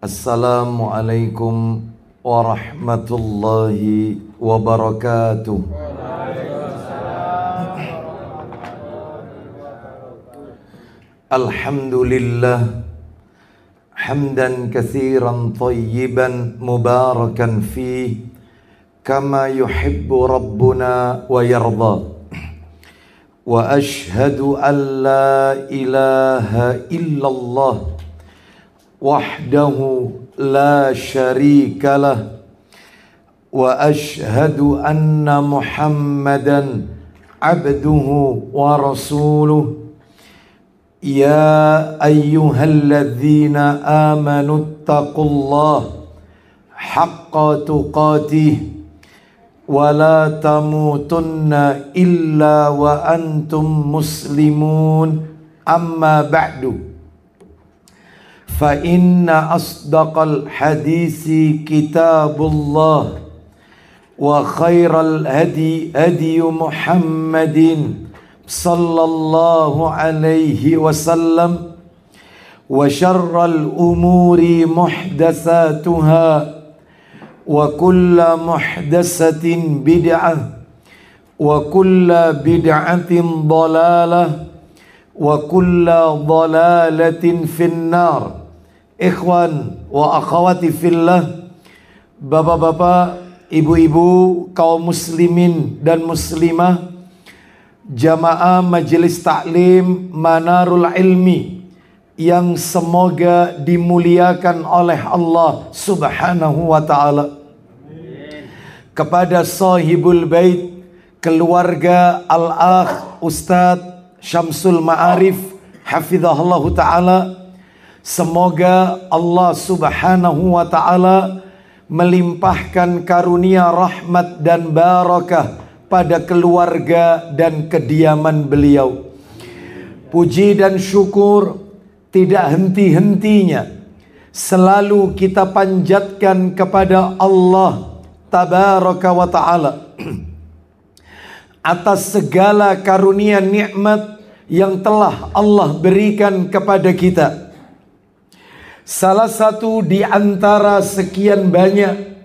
Assalamualaikum warahmatullahi wabarakatuh. Alhamdulillah hamdan katsiran thayyiban mubarakan fi kama yuhibbu rabbuna wa yarda. Wa ashhadu an la ilaha illallah wahdahu la syarika lah wa ashhadu anna Muhammadan abduhu wa rasuluh. Ya ayyuhalladzina amanu taqullaha haqqa tuqatih wa la tamutunna illa wa antum muslimun. Amma ba'du, fa inna asdaqal hadisi kitabullah wa khairal hadi hadi Muhammadin sallallahu alaihi wasallam wa syarral umuri muhdatsatuha wa kulla muhdatsatin bid'ah wa kulla bid'atin dhalalah wa kulla dhalalatin finnar. Ikhwan wa akhwati fillah, bapak-bapak, ibu-ibu, kaum muslimin dan muslimah, jamaah majelis taklim Manarul Ilmi yang semoga dimuliakan oleh Allah Subhanahu wa ta'ala. Kepada sahibul bait, keluarga al-akh Ustadz Syamsul Ma'arif hafizahullah ta'ala, semoga Allah Subhanahu wa ta'ala melimpahkan karunia rahmat dan barakah pada keluarga dan kediaman beliau. Puji dan syukur tidak henti-hentinya selalu kita panjatkan kepada Allah Tabaraka wa ta'ala atas segala karunia nikmat yang telah Allah berikan kepada kita. Salah satu di antara sekian banyak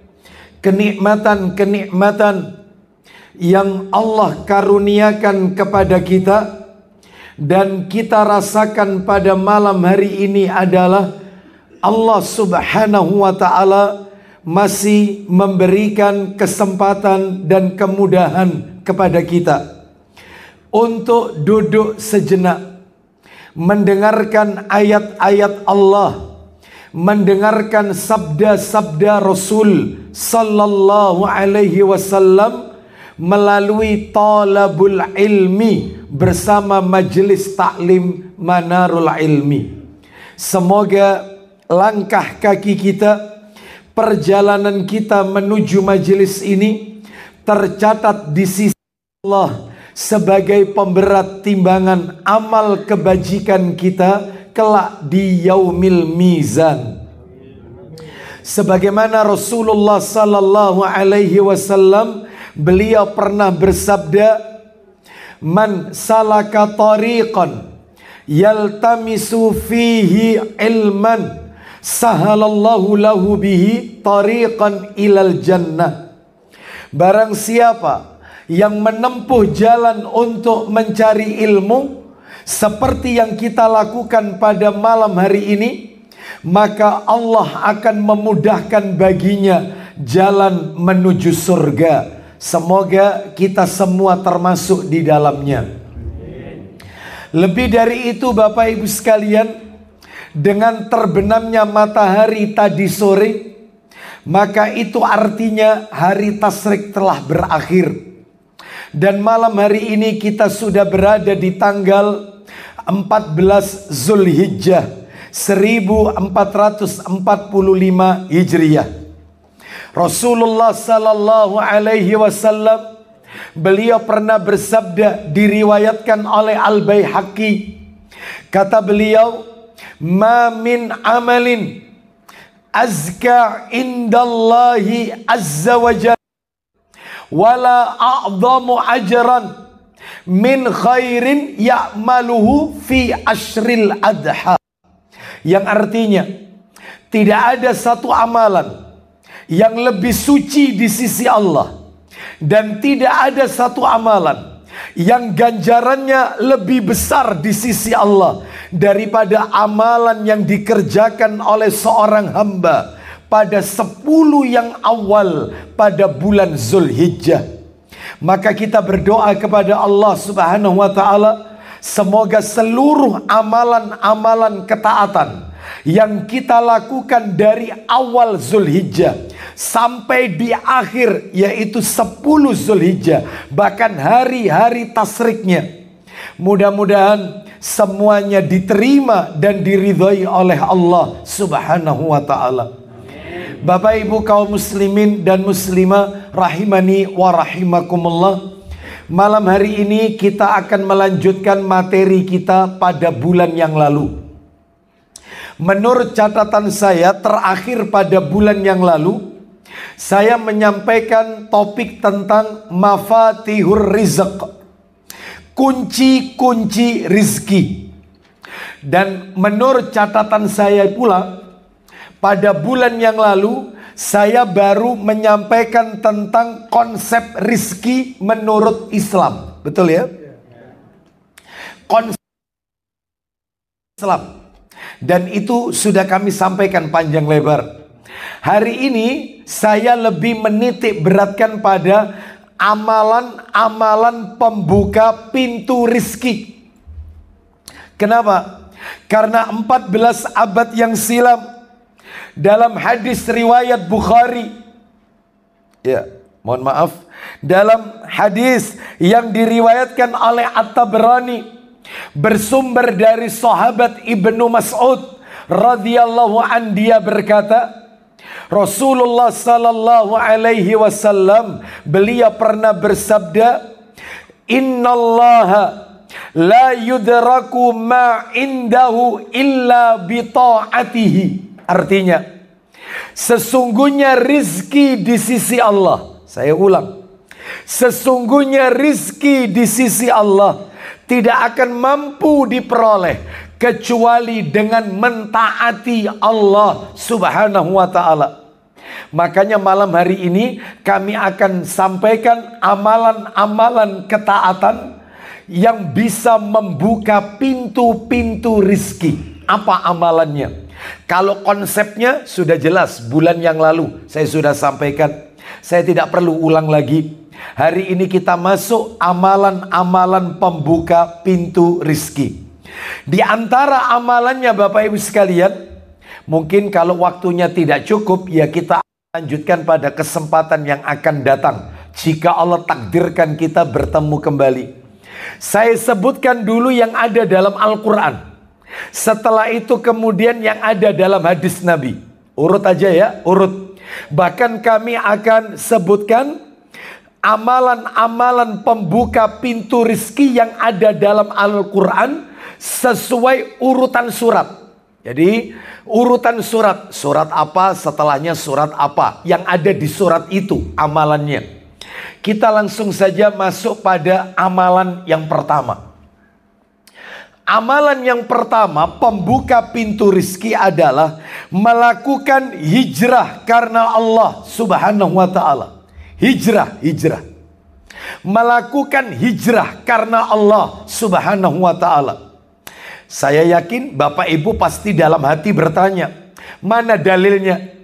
kenikmatan-kenikmatan yang Allah karuniakan kepada kita dan kita rasakan pada malam hari ini adalah Allah Subhanahu wa ta'ala masih memberikan kesempatan dan kemudahan kepada kita untuk duduk sejenak, mendengarkan ayat-ayat Allah, mendengarkan sabda-sabda Rasul sallallahu alaihi wasallam melalui talabul ilmi bersama majelis taklim Manarul Ilmi. Semoga langkah kaki kita, perjalanan kita menuju majelis ini tercatat di sisi Allah sebagai pemberat timbangan amal kebajikan kita kelak di yaumil mizan. Sebagaimana Rasulullah sallallahu alaihi wasallam, beliau pernah bersabda, man salaka tariqan yaltamisu fihi ilman sahalallahu lahu bihi tariqan ilal jannah. Barang siapa yang menempuh jalan untuk mencari ilmu seperti yang kita lakukan pada malam hari ini, maka Allah akan memudahkan baginya jalan menuju surga. Semoga kita semua termasuk di dalamnya. Lebih dari itu Bapak Ibu sekalian, dengan terbenamnya matahari tadi sore, maka itu artinya hari tasyrik telah berakhir. Dan malam hari ini kita sudah berada di tanggal 14 Zulhijjah 1445 Hijriah. Rasulullah sallallahu alaihi wasallam, beliau pernah bersabda, diriwayatkan oleh Al-Baihaqi. Kata beliau, ma min amalin azka indallahi azza wa jalla wala a'zamu ajran min khairin ya'maluhu fi ashril adha. Yang artinya, Tidak ada satu amalan yang lebih suci di sisi Allah, dan tidak ada satu amalan yang ganjarannya lebih besar di sisi Allah daripada amalan yang dikerjakan oleh seorang hamba pada 10 yang awal pada bulan Zulhijjah. Maka kita berdoa kepada Allah Subhanahu wa taala, semoga seluruh amalan-amalan ketaatan yang kita lakukan dari awal Zulhijjah sampai di akhir, yaitu 10 Zulhijjah, bahkan hari-hari tasriknya, mudah-mudahan semuanya diterima dan diridhoi oleh Allah Subhanahu wa ta'ala. Bapak Ibu kaum muslimin dan muslimah rahimani wa rahimakumullah, malam hari ini kita akan melanjutkan materi kita pada bulan yang lalu. Menurut catatan saya, terakhir pada bulan yang lalu, saya menyampaikan topik tentang mafatihur rizq, kunci-kunci rizki. Dan menurut catatan saya pula, pada bulan yang lalu, saya baru menyampaikan tentang konsep rizki menurut Islam. Betul ya? Konsep Islam. Dan itu sudah kami sampaikan panjang lebar. Hari ini saya lebih menitik beratkan pada amalan-amalan pembuka pintu rizki. Kenapa? Karena 14 abad yang silam, dalam hadis riwayat Bukhari, ya mohon maaf, dalam hadis yang diriwayatkan oleh At-Tabrani, bersumber dari sahabat Ibnu Mas'ud radhiyallahu an, dia berkata, Rasulullah sallallahu alaihi wasallam, beliau pernah bersabda, innallaha la yudraku ma indahu illa bi ta'atihi. Artinya, sesungguhnya rizki di sisi Allah, saya ulang, sesungguhnya rizki di sisi Allah tidak akan mampu diperoleh kecuali dengan mentaati Allah Subhanahu wa ta'ala. Makanya malam hari ini kami akan sampaikan amalan-amalan ketaatan yang bisa membuka pintu-pintu rizki. Apa amalannya? Kalau konsepnya sudah jelas, bulan yang lalu saya sudah sampaikan, saya tidak perlu ulang lagi. Hari ini kita masuk amalan-amalan pembuka pintu rizki. Di antara amalannya Bapak Ibu sekalian, mungkin kalau waktunya tidak cukup, ya kita lanjutkan pada kesempatan yang akan datang, jika Allah takdirkan kita bertemu kembali. Saya sebutkan dulu yang ada dalam Al-Quran. Setelah itu kemudian yang ada dalam hadis Nabi. Urut aja ya, urut. Bahkan kami akan sebutkan amalan-amalan pembuka pintu rizki yang ada dalam Al-Quran sesuai urutan surat. Jadi urutan surat, surat apa setelahnya surat apa, yang ada di surat itu amalannya. Kita langsung saja masuk pada amalan yang pertama. Amalan yang pertama pembuka pintu rizki adalah melakukan hijrah karena Allah Subhanahu wa ta'ala. Hijrah. Melakukan hijrah karena Allah Subhanahu wa ta'ala. Saya yakin Bapak Ibu pasti dalam hati bertanya, mana dalilnya?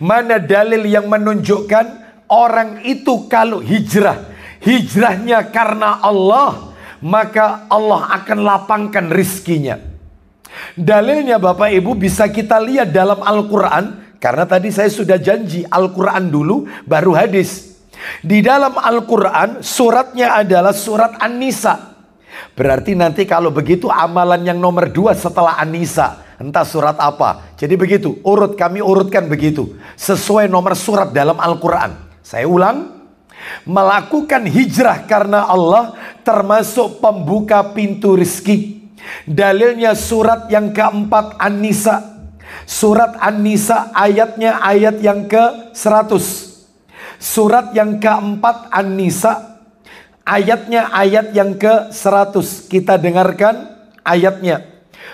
Mana dalil yang menunjukkan orang itu kalau hijrahnya karena Allah, maka Allah akan lapangkan rizkinya. Dalilnya Bapak Ibu bisa kita lihat dalam Al-Quran. Karena tadi saya sudah janji Al-Quran dulu baru hadis. Di dalam Al-Quran suratnya adalah surat An-Nisa. Berarti nanti kalau begitu amalan yang nomor 2 setelah An-Nisa, entah surat apa. Jadi begitu, kami urutkan begitu, sesuai nomor surat dalam Al-Quran. Saya ulang, melakukan hijrah karena Allah termasuk pembuka pintu rizki. Dalilnya surat yang keempat An-Nisa. Surat An-Nisa ayatnya ayat yang ke-100. Surat yang keempat An-Nisa ayatnya ayat yang ke-100. Kita dengarkan ayatnya.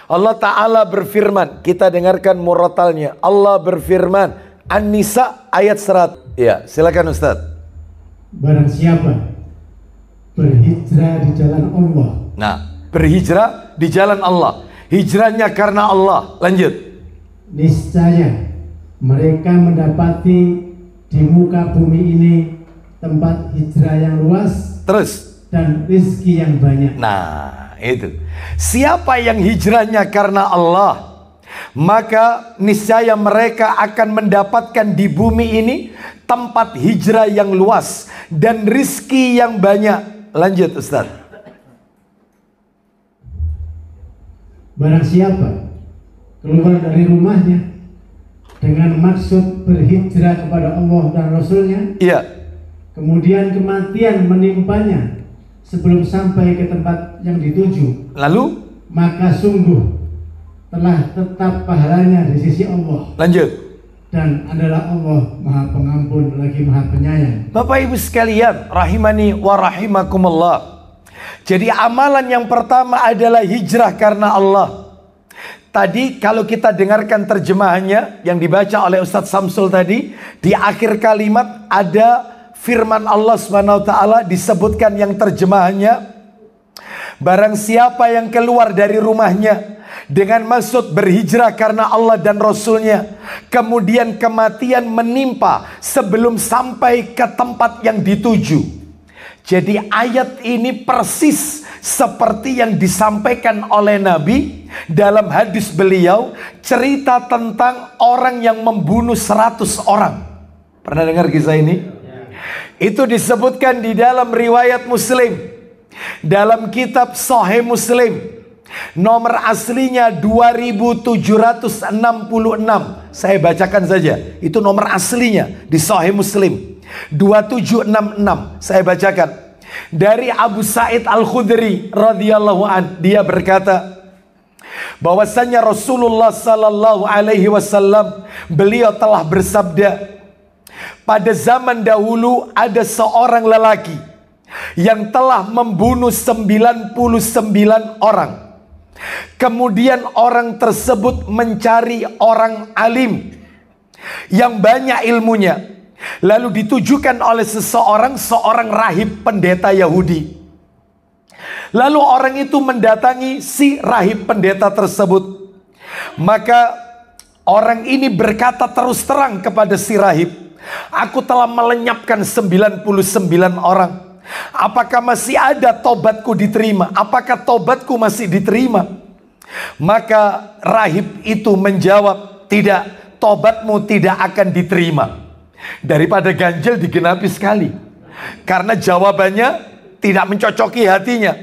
Allah Ta'ala berfirman, kita dengarkan murotalnya. Allah berfirman, An-Nisa ayat 100. Ya, silakan Ustaz. Barang siapa berhijrah di jalan Allah. Nah, berhijrah di jalan Allah. Hijrahnya karena Allah. Lanjut. Niscaya mereka mendapati di muka bumi ini tempat hijrah yang luas. Terus. Dan rezeki yang banyak. Nah, itu. Siapa yang hijrahnya karena Allah, maka niscaya mereka akan mendapatkan di bumi ini tempat hijrah yang luas dan rizki yang banyak. Lanjut Ustaz. Barang siapa keluar dari rumahnya dengan maksud berhijrah kepada Allah dan Rasulnya, iya, kemudian kematian menimpanya sebelum sampai ke tempat yang dituju, lalu maka sungguh telah tetap pahalanya di sisi Allah. Lanjut. Dan adalah Allah Maha Pengampun lagi Maha Penyayang. Bapak Ibu sekalian, rahimani wa rahimakumullah. Jadi amalan yang pertama adalah hijrah karena Allah. Tadi kalau kita dengarkan terjemahannya yang dibaca oleh Ustadz Samsul tadi, di akhir kalimat ada firman Allah SWT disebutkan yang terjemahannya, barang siapa yang keluar dari rumahnya dengan maksud berhijrah karena Allah dan Rasulnya, kemudian kematian menimpa sebelum sampai ke tempat yang dituju. Jadi ayat ini persis seperti yang disampaikan oleh Nabi dalam hadis beliau, cerita tentang orang yang membunuh 100 orang. Pernah dengar kisah ini? Itu disebutkan di dalam riwayat Muslim, dalam kitab Sahih Muslim, nomor aslinya 2766. Saya bacakan saja, itu nomor aslinya di Sahih Muslim 2766. Saya bacakan dari Abu Sa'id Al-Khudri radhiyallahu an. Dia berkata bahwasanya Rasulullah sallallahu alaihi wasallam beliau telah bersabda, pada zaman dahulu ada seorang lelaki yang telah membunuh 99 orang. Kemudian orang tersebut mencari orang alim yang banyak ilmunya, lalu ditujukan oleh seorang rahib pendeta Yahudi. Lalu orang itu mendatangi si rahib pendeta tersebut. Maka orang ini berkata terus terang kepada si rahib, aku telah melenyapkan 99 orang. Apakah masih ada tobatku diterima? Apakah tobatku masih diterima? Maka rahib itu menjawab, tidak, tobatmu tidak akan diterima. Daripada ganjil digenapi sekali, karena jawabannya tidak mencocoki hatinya.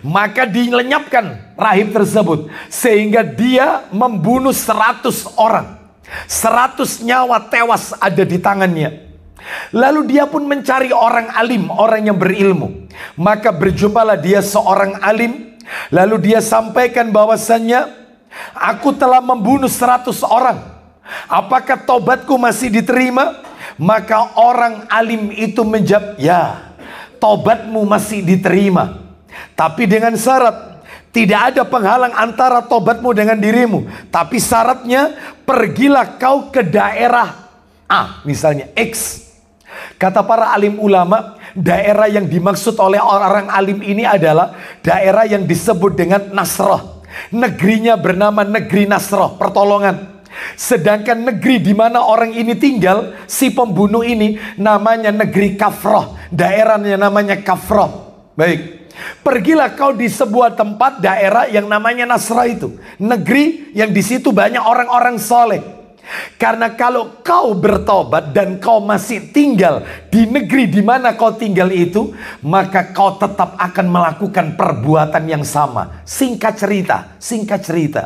Maka dilenyapkan rahib tersebut, sehingga dia membunuh 100 orang. 100 nyawa tewas ada di tangannya. Lalu dia pun mencari orang alim, orang yang berilmu. Maka berjumpalah dia seorang alim. Lalu dia sampaikan bahwasannya, aku telah membunuh 100 orang. Apakah tobatku masih diterima? Maka orang alim itu menjawab, ya, tobatmu masih diterima, tapi dengan syarat. Tidak ada penghalang antara tobatmu dengan dirimu. Tapi syaratnya, pergilah kau ke daerah A, misalnya X. Kata para alim ulama, daerah yang dimaksud oleh orang alim ini adalah daerah yang disebut dengan Nasrah. Negerinya bernama negeri Nasrah, pertolongan. Sedangkan negeri di mana orang ini tinggal, si pembunuh ini, namanya negeri Kafrah. Daerahnya namanya Kafrah. Baik. Pergilah kau di sebuah tempat daerah yang namanya Nasrah itu, negeri yang di situ banyak orang-orang soleh. Karena kalau kau bertobat dan kau masih tinggal di negeri di mana kau tinggal itu, maka kau tetap akan melakukan perbuatan yang sama. Singkat cerita.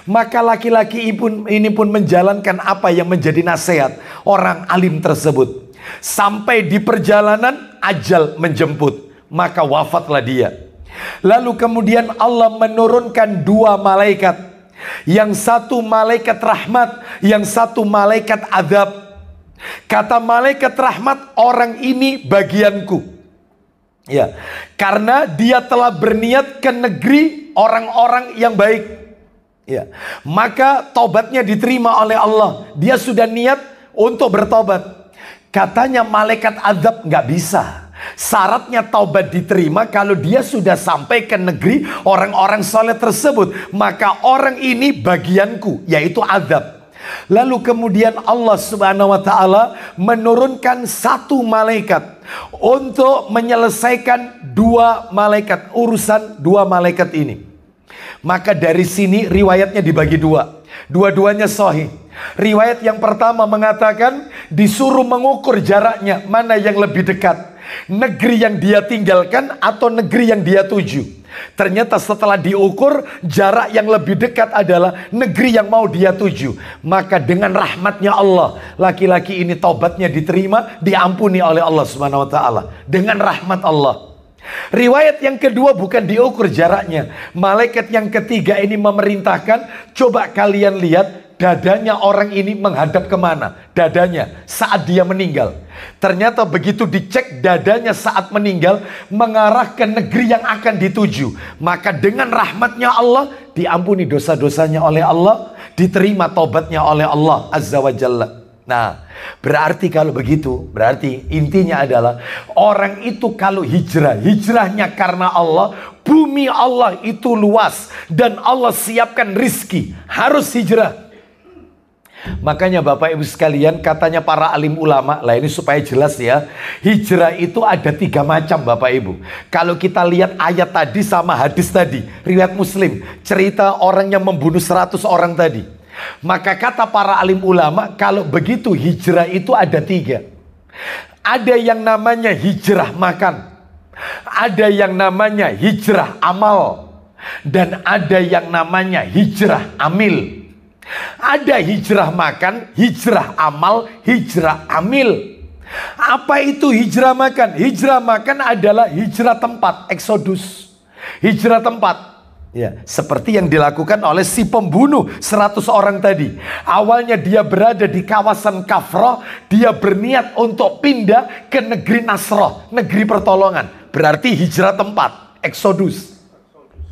Maka laki-laki ini pun menjalankan apa yang menjadi nasihat orang alim tersebut. Sampai di perjalanan ajal menjemput, maka wafatlah dia. Lalu kemudian Allah menurunkan 2 malaikat. Yang satu malaikat rahmat, yang satu malaikat azab. Kata malaikat rahmat, orang ini bagianku. Ya, karena dia telah berniat ke negeri orang-orang yang baik. Ya. Maka tobatnya diterima oleh Allah. Dia sudah niat untuk bertobat. Katanya malaikat azab nggak bisa. Syaratnya taubat diterima kalau dia sudah sampai ke negeri orang-orang soleh tersebut. Maka orang ini bagianku, yaitu azab. Lalu kemudian Allah Subhanahu wa ta'ala menurunkan satu malaikat untuk menyelesaikan urusan dua malaikat ini. Maka dari sini riwayatnya dibagi dua. Dua-duanya sahih. Riwayat yang pertama mengatakan disuruh mengukur jaraknya mana yang lebih dekat. Negeri yang dia tinggalkan atau negeri yang dia tuju. Ternyata setelah diukur, jarak yang lebih dekat adalah negeri yang mau dia tuju. Maka dengan rahmatnya Allah, laki-laki ini taubatnya diterima, diampuni oleh Allah Subhanahu wa ta'ala. Dengan rahmat Allah. Riwayat yang kedua bukan diukur jaraknya. Malaikat yang ketiga ini memerintahkan, coba kalian lihat dadanya orang ini menghadap kemana. Dadanya saat dia meninggal. Ternyata begitu dicek dadanya saat meninggal mengarah ke negeri yang akan dituju. Maka dengan rahmatnya Allah diampuni dosa-dosanya oleh Allah, diterima taubatnya oleh Allah Azza wa Jalla. Nah, berarti kalau begitu, berarti intinya adalah orang itu kalau hijrahnya karena Allah, bumi Allah itu luas dan Allah siapkan rizki, harus hijrah. Makanya Bapak Ibu sekalian, katanya para alim ulama, lah ini supaya jelas ya, hijrah itu ada 3 macam Bapak Ibu. Kalau kita lihat ayat tadi sama hadis tadi, riwayat Muslim, cerita orang yang membunuh 100 orang tadi. Maka kata para alim ulama, kalau begitu hijrah itu ada 3. Ada yang namanya hijrah makan, ada yang namanya hijrah amal, dan ada yang namanya hijrah amil. Ada hijrah makan, hijrah amal, hijrah amil. Apa itu hijrah makan? Hijrah makan adalah hijrah tempat, eksodus. Hijrah tempat. Ya, seperti yang dilakukan oleh si pembunuh 100 orang tadi. Awalnya dia berada di kawasan Kafrah, dia berniat untuk pindah ke negeri Nasrah, negeri pertolongan. Berarti hijrah tempat, eksodus.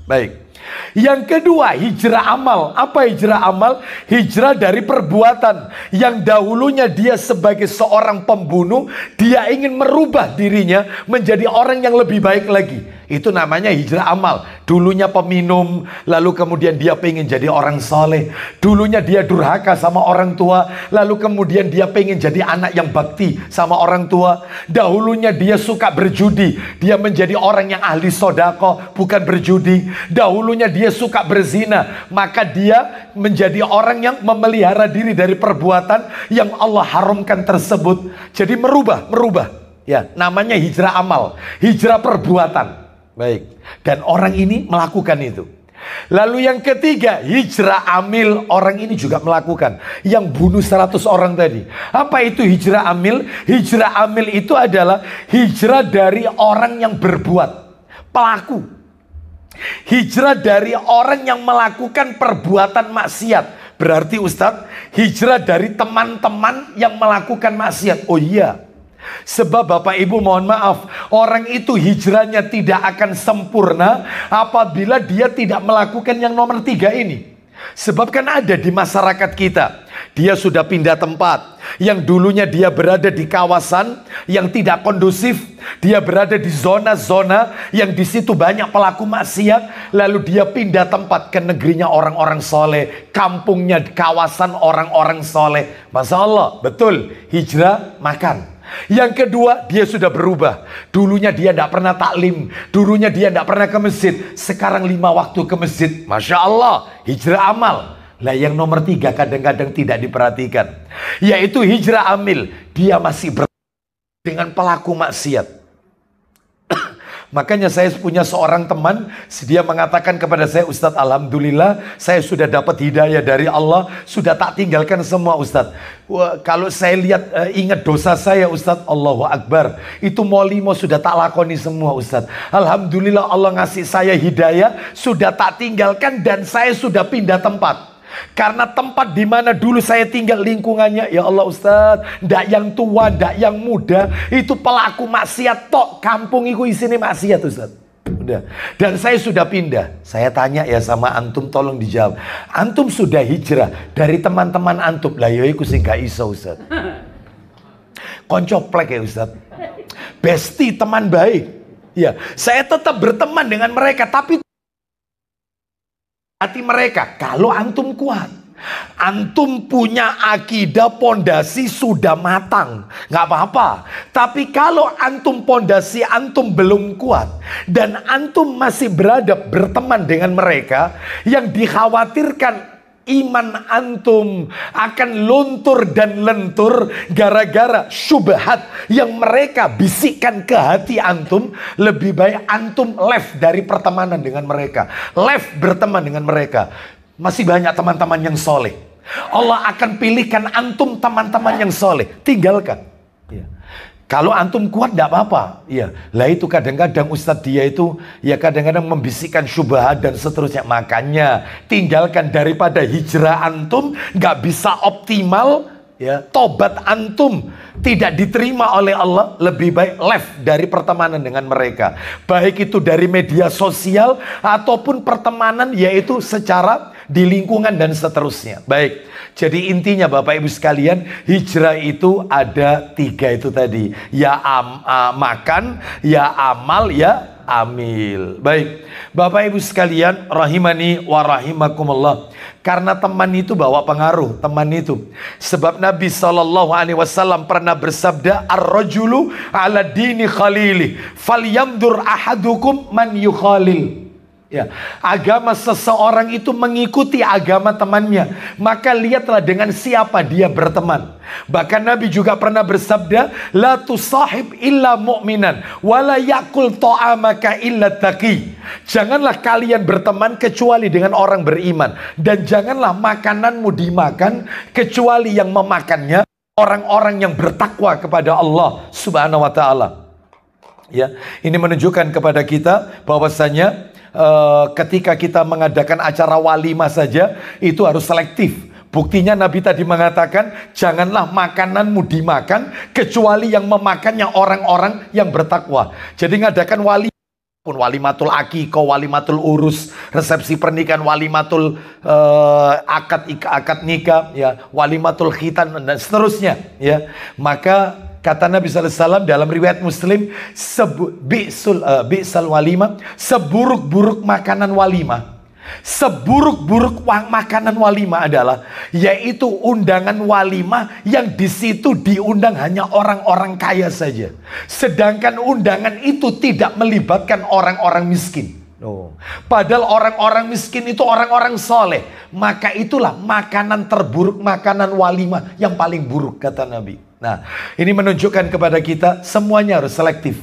Baik. Yang kedua, hijrah amal. Apa hijrah amal? Hijrah dari perbuatan. Yang dahulunya dia sebagai seorang pembunuh, dia ingin merubah dirinya menjadi orang yang lebih baik lagi. Itu namanya hijrah amal. Dulunya peminum, lalu kemudian dia pengen jadi orang soleh. Dulunya dia durhaka sama orang tua, lalu kemudian dia pengen jadi anak yang bakti sama orang tua. Dahulunya dia suka berjudi, dia menjadi orang yang ahli sodako, bukan berjudi. Dahulunya dia suka berzina, maka dia menjadi orang yang memelihara diri dari perbuatan yang Allah haramkan tersebut. Jadi merubah. Ya, namanya hijrah amal, hijrah perbuatan. Baik, dan orang ini melakukan itu. Lalu yang ketiga, hijrah amil. Orang ini juga melakukan. Yang bunuh 100 orang tadi. Apa itu hijrah amil? Hijrah amil itu adalah hijrah dari orang yang berbuat, pelaku. Hijrah dari orang yang melakukan perbuatan maksiat. Berarti Ustadz, hijrah dari teman-teman yang melakukan maksiat. Oh iya. Sebab Bapak Ibu mohon maaf, orang itu hijrahnya tidak akan sempurna apabila dia tidak melakukan yang nomor 3 ini. Sebab kan ada di masyarakat kita, dia sudah pindah tempat. Yang dulunya dia berada di kawasan yang tidak kondusif, dia berada di zona-zona yang di situ banyak pelaku maksiat, lalu dia pindah tempat ke negerinya orang-orang soleh, kampungnya kawasan orang-orang soleh. Masya Allah, betul, hijrah makan. Yang kedua, dia sudah berubah. Dulunya dia tidak pernah taklim, dulunya dia tidak pernah ke masjid, sekarang 5 waktu ke masjid. Masya Allah, hijrah amal. Lah yang nomor 3 kadang-kadang tidak diperhatikan, yaitu hijrah amil. Dia masih dengan pelaku maksiat. Makanya saya punya seorang teman, dia mengatakan kepada saya, Ustadz, alhamdulillah saya sudah dapat hidayah dari Allah, sudah tak tinggalkan semua Ustadz. Wah, kalau saya lihat ingat dosa saya Ustadz, Allahu Akbar, itu mau sudah tak lakoni semua Ustadz. Alhamdulillah Allah ngasih saya hidayah, sudah tak tinggalkan dan saya sudah pindah tempat. Karena tempat di mana dulu saya tinggal lingkungannya, ya Allah Ustadz, ndak yang tua, ndak yang muda, itu pelaku maksiat tok. Kampung itu isinya maksiat Ustadz. Udah. Dan saya sudah pindah. Saya tanya ya sama antum, tolong dijawab. Antum sudah hijrah dari teman-teman antum. Lah yo iku sing gak iso, Ustaz. Koncoplek ya Ustaz. Besti, teman baik. Ya, saya tetap berteman dengan mereka, tapi hati mereka. Kalau antum kuat, antum punya akidah pondasi sudah matang, nggak apa-apa. Tapi kalau antum pondasi antum belum kuat dan antum masih berteman dengan mereka, yang dikhawatirkan iman antum akan luntur dan lentur gara-gara syubhat yang mereka bisikkan ke hati antum. Lebih baik antum left dari pertemanan dengan mereka, left berteman dengan mereka. Masih banyak teman-teman yang soleh. Allah akan pilihkan antum teman-teman yang soleh, tinggalkan ya. Kalau antum kuat tidak apa-apa ya. Lah itu kadang-kadang Ustadz dia itu ya kadang-kadang membisikkan syubhat dan seterusnya. Makanya tinggalkan, daripada hijrah antum nggak bisa optimal ya, tobat antum tidak diterima oleh Allah, lebih baik left dari pertemanan dengan mereka. Baik itu dari media sosial ataupun pertemanan yaitu secara di lingkungan dan seterusnya. Baik, jadi intinya Bapak Ibu sekalian, hijrah itu ada 3 itu tadi. Ya makan, ya amal, ya amil. Baik, Bapak Ibu sekalian rahimani wa rahimakumullah. Karena teman itu bawa pengaruh, teman itu. Sebab Nabi SAW pernah bersabda, ar-rajulu ala dini khalili, falyamdur ahadukum man yukhalil. Ya, agama seseorang itu mengikuti agama temannya. Maka lihatlah dengan siapa dia berteman. Bahkan Nabi juga pernah bersabda, la tusahib illa mu'minan wala yakul ta'amaka illa taqi. Janganlah kalian berteman kecuali dengan orang beriman, dan janganlah makananmu dimakan kecuali yang memakannya orang-orang yang bertakwa kepada Allah Subhanahu wa taala. Ya, ini menunjukkan kepada kita bahwasanya ketika kita mengadakan acara walimah saja itu harus selektif. Buktinya Nabi tadi mengatakan, janganlah makananmu dimakan kecuali yang memakannya orang-orang yang bertakwa. Jadi ngadakan walimatul akikoh, walimatul urus, resepsi pernikahan, walimatul akad nikah, ya, walimatul khitan dan seterusnya, ya. Maka kata Nabi SAW dalam riwayat Muslim, bi'sal walimah, seburuk-buruk makanan walimah. Seburuk-buruk makanan walimah adalah yaitu undangan walimah yang di situ diundang hanya orang-orang kaya saja. Sedangkan undangan itu tidak melibatkan orang-orang miskin. Padahal orang-orang miskin itu orang-orang soleh. Maka itulah makanan terburuk, makanan walimah yang paling buruk kata Nabi. Nah, ini menunjukkan kepada kita semuanya harus selektif.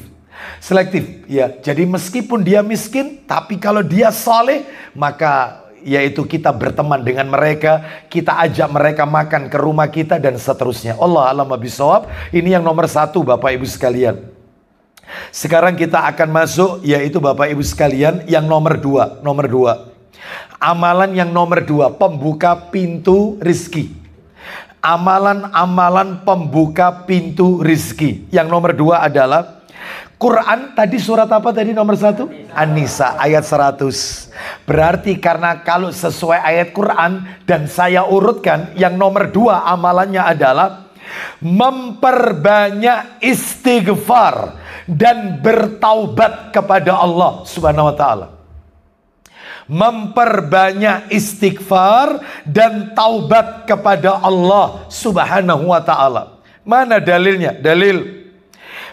Selektif ya. Jadi meskipun dia miskin, tapi kalau dia soleh, maka yaitu kita berteman dengan mereka, kita ajak mereka makan ke rumah kita dan seterusnya. Allah a'lam bishawab. Ini yang nomor 1 Bapak Ibu sekalian. Sekarang kita akan masuk yaitu Bapak Ibu sekalian yang nomor 2. Nomor 2. Amalan yang nomor 2, pembuka pintu rizki. Amalan-amalan pembuka pintu rizki. Yang nomor 2 adalah Quran. Tadi surat apa tadi nomor 1? An-Nisa ayat 100. Berarti karena kalau sesuai ayat Quran dan saya urutkan, yang nomor 2 amalannya adalah memperbanyak istighfar dan bertaubat kepada Allah Subhanahu wa taala. Memperbanyak istighfar dan taubat kepada Allah Subhanahu wa taala. Mana dalilnya?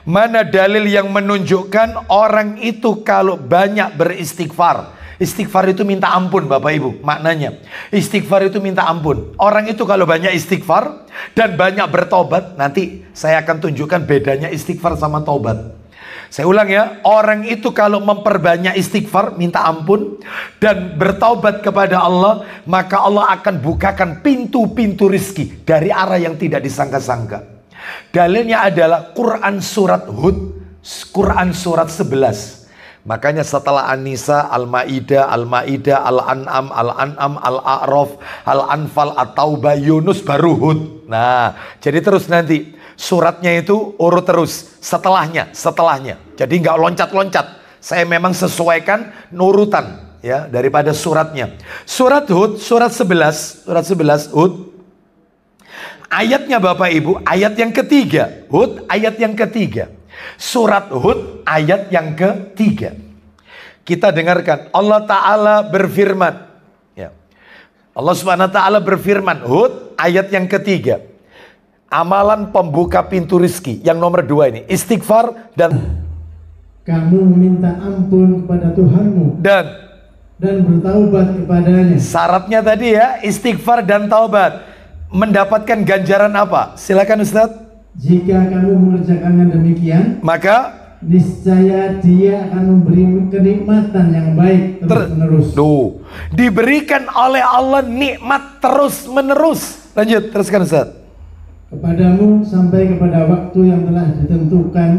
Mana dalil yang menunjukkan orang itu kalau banyak beristighfar? Istighfar itu minta ampun Bapak Ibu, maknanya. Istighfar itu minta ampun. Orang itu kalau banyak istighfar dan banyak bertobat, nanti saya akan tunjukkan bedanya istighfar sama taubat. Saya ulang ya, orang itu kalau memperbanyak istighfar, minta ampun, dan bertaubat kepada Allah, maka Allah akan bukakan pintu-pintu rizki dari arah yang tidak disangka-sangka. Dalilnya adalah Quran surat Hud, Quran surat 11. Makanya setelah An-Nisa, Al-Ma'idah, Al-An'am, Al-A'raf, Al-Anfal, At-Taubah, Yunus, baru Hud. Nah, jadi terus nanti suratnya itu urut terus setelahnya. Jadi nggak loncat-loncat. Saya memang sesuaikan nurutan ya daripada suratnya. Surat Hud, surat 11 Hud. Ayatnya Bapak Ibu, ayat yang ketiga. Hud ayat yang ketiga. Surat Hud ayat yang ketiga. Kita dengarkan Allah Ta'ala berfirman ya. Allah Subhanahu Wa Ta'ala berfirman, Hud ayat yang ketiga. Amalan pembuka pintu rizki. Yang nomor 2 ini, istighfar dan kamu meminta ampun kepada Tuhanmu dan bertaubat kepadanya. Syaratnya tadi ya, istighfar dan taubat. Mendapatkan ganjaran apa? Silakan Ustaz. Jika kamu mengerjakannya demikian, maka niscaya Dia akan memberi kenikmatan yang baik terus-menerus. Diberikan oleh Allah nikmat terus-menerus. Lanjut, teruskan Ustaz. Kepadamu sampai kepada waktu yang telah ditentukan,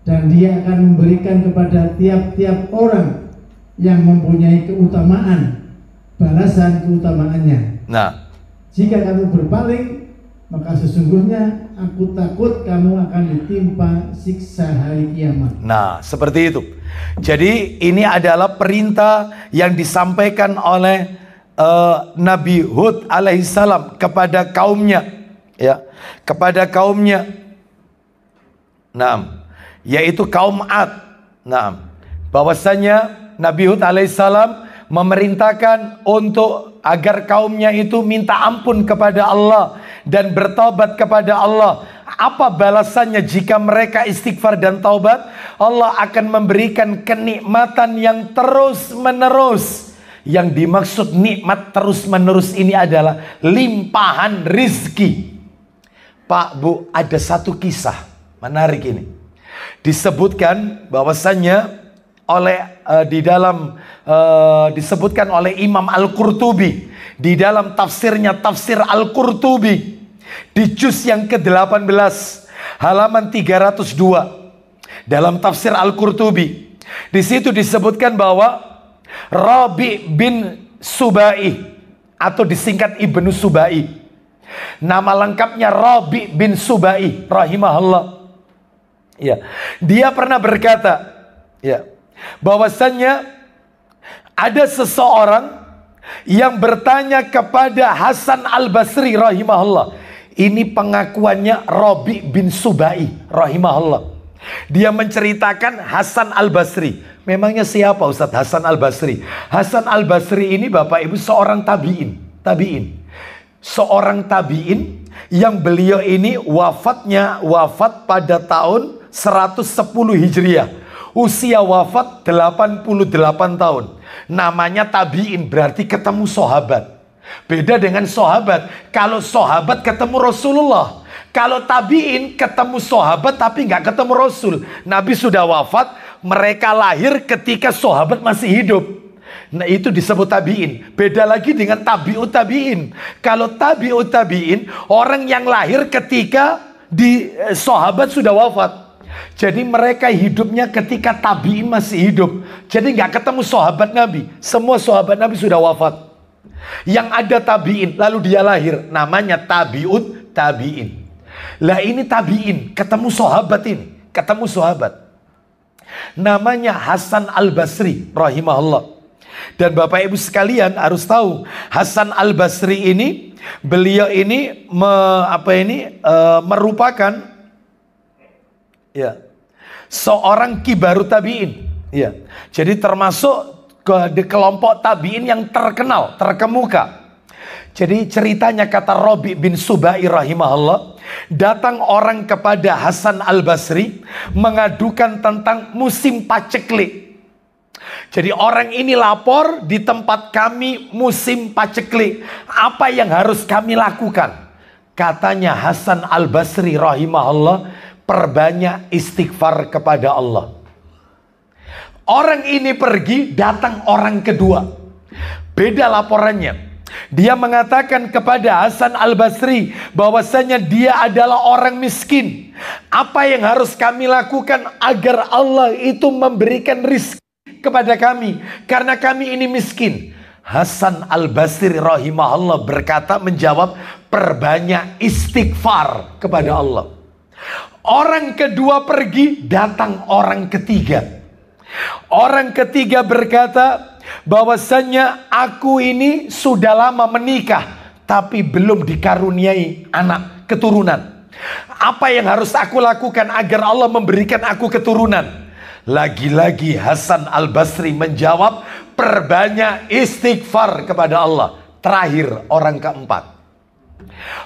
dan Dia akan memberikan kepada tiap-tiap orang yang mempunyai keutamaan balasan keutamaannya. Nah, jika kamu berpaling, maka sesungguhnya aku takut kamu akan ditimpa siksa hari kiamat. Nah, seperti itu. Jadi ini adalah perintah yang disampaikan oleh Nabi Hud alaihissalam kepada kaumnya. Ya, kepada kaumnya. Nah, yaitu kaum Ad. Nah, bahwasanya Nabi Hud alaihissalam memerintahkan untuk agar kaumnya itu minta ampun kepada Allah dan bertobat kepada Allah. Apa balasannya jika mereka istighfar dan taubat? Allah akan memberikan kenikmatan yang terus menerus. Yang dimaksud nikmat terus menerus ini adalah limpahan rizki. Pak, Bu, ada satu kisah menarik ini. Disebutkan bahwasannya disebutkan oleh Imam Al-Qurtubi di dalam tafsirnya, Tafsir Al-Qurtubi di juz yang ke-18 halaman 302 dalam Tafsir Al-Qurtubi. Di situ disebutkan bahwa Rabi bin Subai atau disingkat Ibnu Subai. Nama lengkapnya Rabi bin Subai rahimahullah. Ya, dia pernah berkata, ya, bahwasannya ada seseorang yang bertanya kepada Hasan Al-Basri rahimahullah. Ini pengakuannya Rabi bin Subai rahimahullah. Dia menceritakan Hasan Al-Basri. Memangnya siapa Ustaz Hasan Al-Basri? Hasan Al-Basri ini Bapak Ibu seorang tabi'in. Seorang tabi'in yang beliau ini wafat pada tahun 110 Hijriah. Usia wafat 88 tahun. Namanya tabi'in, berarti ketemu sahabat. Beda dengan sahabat. Kalau sahabat ketemu Rasulullah. Kalau tabi'in ketemu sahabat tapi nggak ketemu Rasul. Nabi sudah wafat, mereka lahir ketika sahabat masih hidup. Nah, itu disebut tabi'in. Beda lagi dengan tabi'ut tabi'in. Kalau tabi'ut tabi'in, orang yang lahir ketika sahabat sudah wafat. Jadi mereka hidupnya ketika tabi'in masih hidup. Jadi nggak ketemu sahabat Nabi. Semua sahabat Nabi sudah wafat. Yang ada tabi'in, lalu dia lahir. Namanya tabi'ut tabi'in. Lah ini tabi'in, ketemu sahabat ini. Ketemu sahabat. Namanya Hasan Al-Basri rahimahullah. Dan Bapak Ibu sekalian harus tahu, Hasan Al-Basri ini, beliau ini merupakan ya seorang kibaru tabi'in. Ya. Jadi termasuk di kelompok tabi'in yang terkenal, terkemuka. Jadi ceritanya kata Rabi bin Subai rahimahullah, datang orang kepada Hasan Al-Basri mengadukan tentang musim paceklik. Jadi orang ini lapor, di tempat kami musim paceklik. Apa yang harus kami lakukan? Katanya Hasan Al-Basri rahimahullah, perbanyak istighfar kepada Allah. Orang ini pergi, datang orang kedua. Beda laporannya. Dia mengatakan kepada Hasan Al-Basri bahwasanya dia adalah orang miskin. Apa yang harus kami lakukan agar Allah itu memberikan rizki kepada kami? Karena kami ini miskin. Hasan Al-Basri rahimahullah berkata, menjawab, perbanyak istighfar kepada Allah. Orang kedua pergi, datang orang ketiga. Orang ketiga berkata bahwasannya aku ini sudah lama menikah tapi belum dikaruniai anak keturunan. Apa yang harus aku lakukan agar Allah memberikan aku keturunan? Lagi-lagi Hasan Al-Basri menjawab, perbanyak istighfar kepada Allah. Terakhir orang keempat.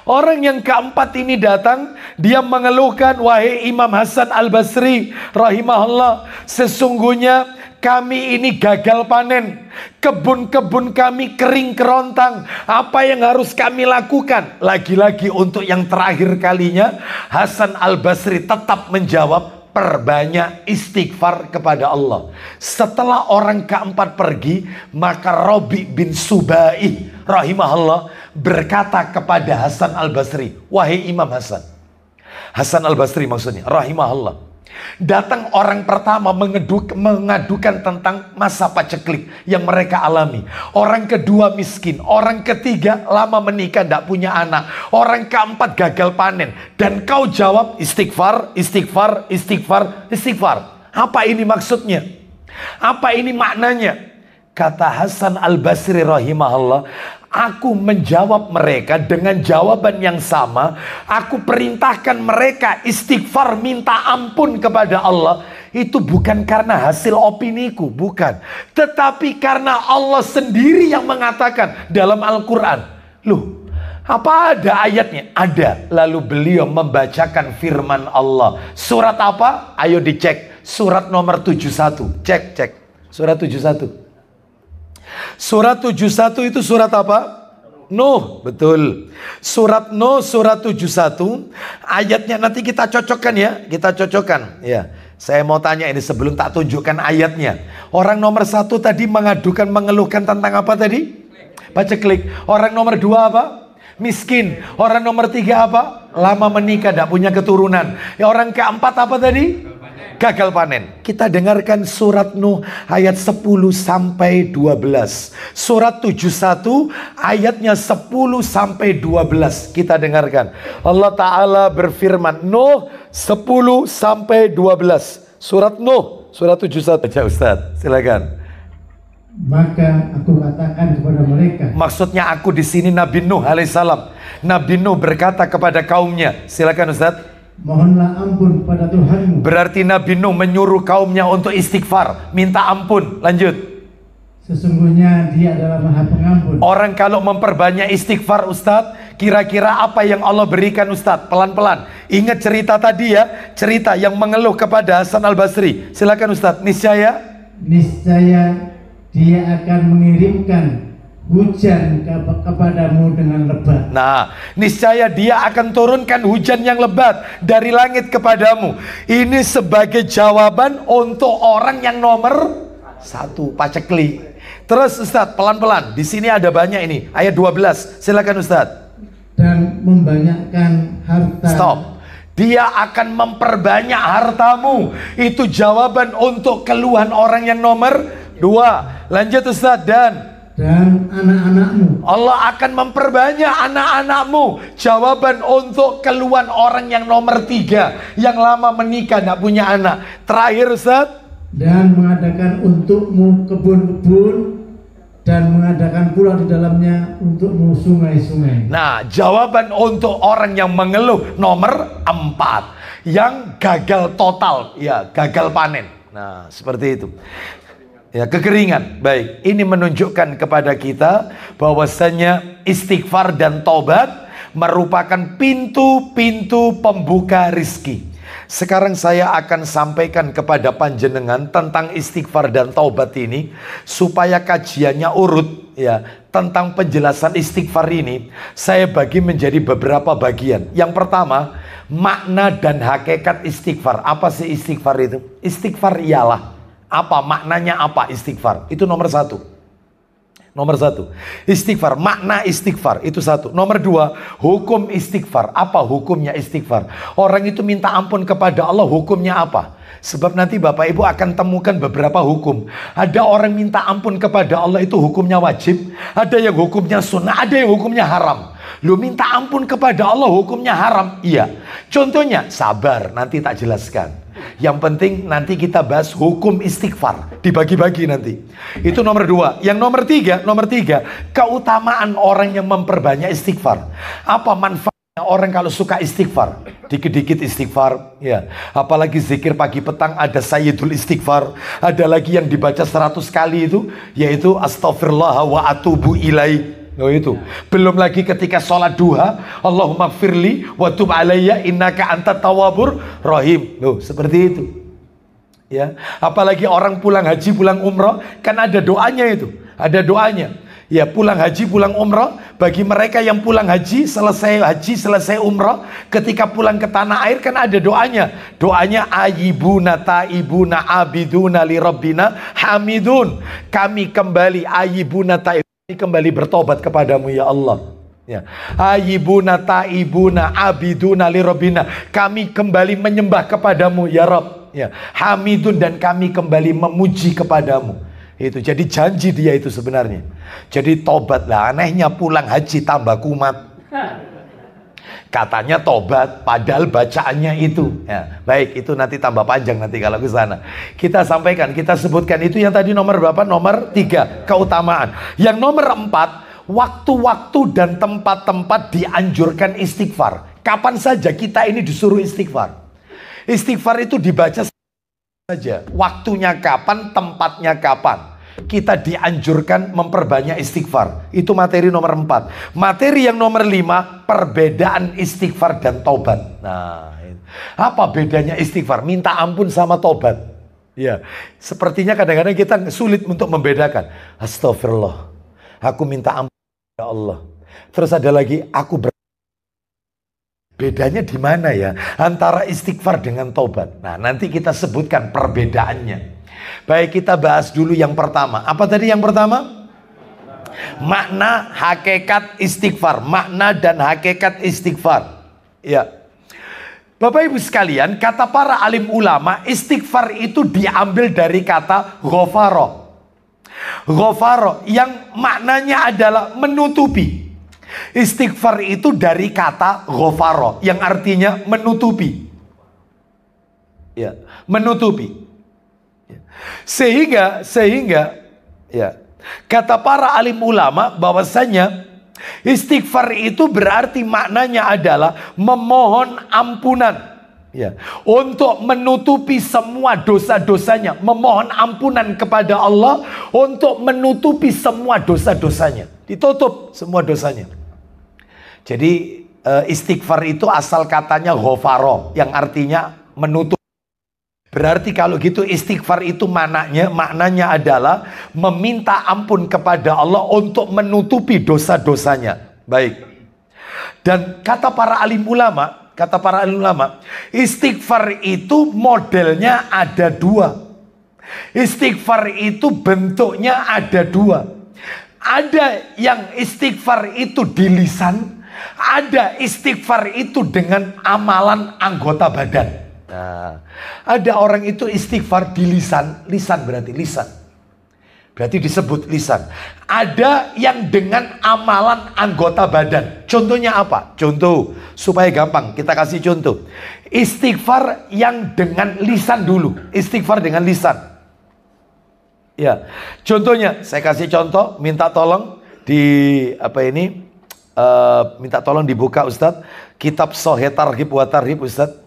Orang yang keempat ini datang, dia mengeluhkan, wahai Imam Hasan Al-Basri rahimahullah, sesungguhnya kami ini gagal panen, kebun-kebun kami kering kerontang, apa yang harus kami lakukan? Lagi-lagi untuk yang terakhir kalinya, Hasan Al-Basri tetap menjawab, perbanyak istighfar kepada Allah. Setelah orang keempat pergi, maka Rabi bin Subai rahimahullah berkata kepada Hasan Al-Basri, wahai Imam Hasan. Hasan Al-Basri maksudnya rahimahullah. Datang orang pertama mengadukan tentang masa paceklik yang mereka alami. Orang kedua miskin. Orang ketiga lama menikah, tidak punya anak. Orang keempat gagal panen. Dan kau jawab istighfar, istighfar, istighfar, istighfar. Apa ini maksudnya? Apa ini maknanya? Kata Hasan Al-Basri rahimahullah, aku menjawab mereka dengan jawaban yang sama. Aku perintahkan mereka istighfar, minta ampun kepada Allah. Itu bukan karena hasil opiniku, bukan. Tetapi karena Allah sendiri yang mengatakan dalam Al-Quran. Loh, apa ada ayatnya? Ada. Lalu beliau membacakan firman Allah. Surat apa? Ayo dicek. Surat nomor 71. Cek. Surat 71. Surat 71 itu surat apa? Nuh, betul. Surat Nuh, surat 71. Ayatnya nanti kita cocokkan ya. Kita cocokkan. Ya, saya mau tanya ini sebelum tak tunjukkan ayatnya. Orang nomor 1 tadi mengeluhkan tentang apa tadi? Paceklik. Orang nomor 2 apa? Miskin. Orang nomor 3 apa? Lama menikah, tidak punya keturunan. Ya, orang keempat apa tadi? Gagal panen. Kita dengarkan surat Nuh ayat 10 sampai 12. Surat 71 ayatnya 10 sampai 12. Kita dengarkan. Allah Ta'ala berfirman. Nuh 10 sampai 12. Surat Nuh, surat 71. Baca Ustaz, silakan. Maka aku katakan kepada mereka. Maksudnya aku di sini Nabi Nuh alaihissalam. Nabi Nuh berkata kepada kaumnya. Silakan Ustaz. Mohonlah ampun kepada Tuhanmu. Berarti Nabi Nuh menyuruh kaumnya untuk istighfar, minta ampun. Lanjut. Sesungguhnya Dia adalah Maha Pengampun. Orang kalau memperbanyak istighfar Ustadz, kira-kira apa yang Allah berikan Ustadz? Pelan-pelan. Ingat cerita tadi ya, cerita yang mengeluh kepada Hasan Al-Basri. Silakan Ustadz. Niscaya Dia akan mengirimkan hujan kepadamu dengan lebat. Nah, niscaya Dia akan turunkan hujan yang lebat dari langit kepadamu. Ini sebagai jawaban untuk orang yang nomor 1, paceklik. Terus Ustadz, pelan-pelan. Di sini ada banyak ini. Ayat 12. Silakan Ustadz. Dan membanyakkan harta. Stop. Dia akan memperbanyak hartamu. Itu jawaban untuk keluhan orang yang nomor 2. Lanjut Ustadz. Dan anak-anakmu. Allah akan memperbanyak anak-anakmu. Jawaban untuk keluhan orang yang nomor 3. Yang lama menikah, tidak punya anak. Terakhir Ustaz. Dan mengadakan untukmu kebun-kebun. Dan mengadakan pula di dalamnya untukmu sungai-sungai. Nah, jawaban untuk orang yang mengeluh nomor 4. Yang gagal total. Ya, gagal panen. Nah, seperti itu. Ya, kekeringan. Baik, ini menunjukkan kepada kita bahwasanya istighfar dan taubat merupakan pintu-pintu pembuka rizki. Sekarang saya akan sampaikan kepada panjenengan tentang istighfar dan taubat ini supaya kajiannya urut ya. Tentang penjelasan istighfar ini saya bagi menjadi beberapa bagian. Yang pertama, makna dan hakikat istighfar. Apa sih istighfar itu? Istighfar ialah apa? Maknanya apa istighfar? Itu nomor 1. Nomor 1. Istighfar. Makna istighfar. Itu 1. Nomor 2. Hukum istighfar. Apa hukumnya istighfar? Orang itu minta ampun kepada Allah. Hukumnya apa? Sebab nanti Bapak Ibu akan temukan beberapa hukum. Ada orang minta ampun kepada Allah itu hukumnya wajib. Ada yang hukumnya sunnah. Ada yang hukumnya haram. Lu minta ampun kepada Allah hukumnya haram. Iya. Contohnya sabar. Nanti tak jelaskan. Yang penting nanti kita bahas hukum istighfar, dibagi-bagi nanti. Itu nomor 2. Yang nomor 3, keutamaan orang yang memperbanyak istighfar. Apa manfaatnya orang kalau suka istighfar? Dikit-dikit istighfar, ya. Apalagi zikir pagi petang ada sayyidul istighfar, ada lagi yang dibaca 100 kali itu, yaitu astaghfirullah wa atubu ilaih. Oh itu. Belum lagi ketika sholat duha, Allahumma gfirli wa tub alayya innaka antat tawwabur rahim. Loh, seperti itu. Ya, apalagi orang pulang haji, pulang umrah, kan ada doanya itu. Ada doanya. Ya, pulang haji, pulang umrah, bagi mereka yang pulang haji, selesai umrah, ketika pulang ke tanah air kan ada doanya. Doanya ayibuna taibuna abiduna li rabbina hamidun. Kami kembali ayibuna taibuna, kembali bertobat kepadamu ya Allah. Ya. Ayibuna taibuna abiduna li rabbina, kami kembali menyembah kepadamu ya Rabb. Ya. Hamidun, dan kami kembali memuji kepadamu. Itu jadi janji dia itu sebenarnya. Jadi tobat lah. Anehnya pulang haji tambah kumat. Katanya tobat, padahal bacaannya itu. Ya, baik, itu nanti tambah panjang nanti kalau ke sana. Kita sampaikan, kita sebutkan itu yang tadi nomor berapa? Nomor 3, keutamaan. Yang nomor 4, waktu-waktu dan tempat-tempat dianjurkan istighfar. Kapan saja kita ini disuruh istighfar. Istighfar itu dibaca saja. Waktunya kapan, tempatnya kapan. Kita dianjurkan memperbanyak istighfar. Itu materi nomor 4. Materi yang nomor 5, perbedaan istighfar dan taubat. Nah, apa bedanya istighfar? Minta ampun sama taubat. Ya, sepertinya kadang-kadang kita sulit untuk membedakan. Astagfirullah, aku minta ampun ya Allah. Terus ada lagi, bedanya di mana ya antara istighfar dengan taubat? Nah, nanti kita sebutkan perbedaannya. Baik, kita bahas dulu yang pertama. Apa tadi yang pertama? Makna hakikat istighfar. Makna dan hakikat istighfar. Ya, Bapak Ibu sekalian, kata para alim ulama, istighfar itu diambil dari kata ghafara. Ghafara yang maknanya adalah menutupi. Istighfar itu dari kata ghafara yang artinya menutupi. Ya, menutupi. Sehingga ya, kata para alim ulama bahwasanya istighfar itu berarti maknanya adalah memohon ampunan, ya, untuk menutupi semua dosa-dosanya, memohon ampunan kepada Allah untuk menutupi semua dosa-dosanya, ditutup semua dosanya. Jadi istighfar itu asal katanya ghafara yang artinya menutup. Berarti kalau gitu istighfar itu maknanya adalah meminta ampun kepada Allah untuk menutupi dosa-dosanya. Baik. Dan kata para alim ulama, istighfar itu modelnya ada 2. Istighfar itu bentuknya ada 2. Ada yang istighfar itu di lisan, ada istighfar itu dengan amalan anggota badan. Nah, ada orang itu istighfar di lisan, berarti lisan. Berarti disebut lisan. Ada yang dengan amalan anggota badan. Contohnya apa? Contoh, supaya gampang, kita kasih contoh. Istighfar yang dengan lisan dulu. Istighfar dengan lisan. Ya, contohnya, saya kasih contoh, minta tolong minta tolong dibuka Ustadz. Kitab Sahih Targhib wa Tarhib Ustadz.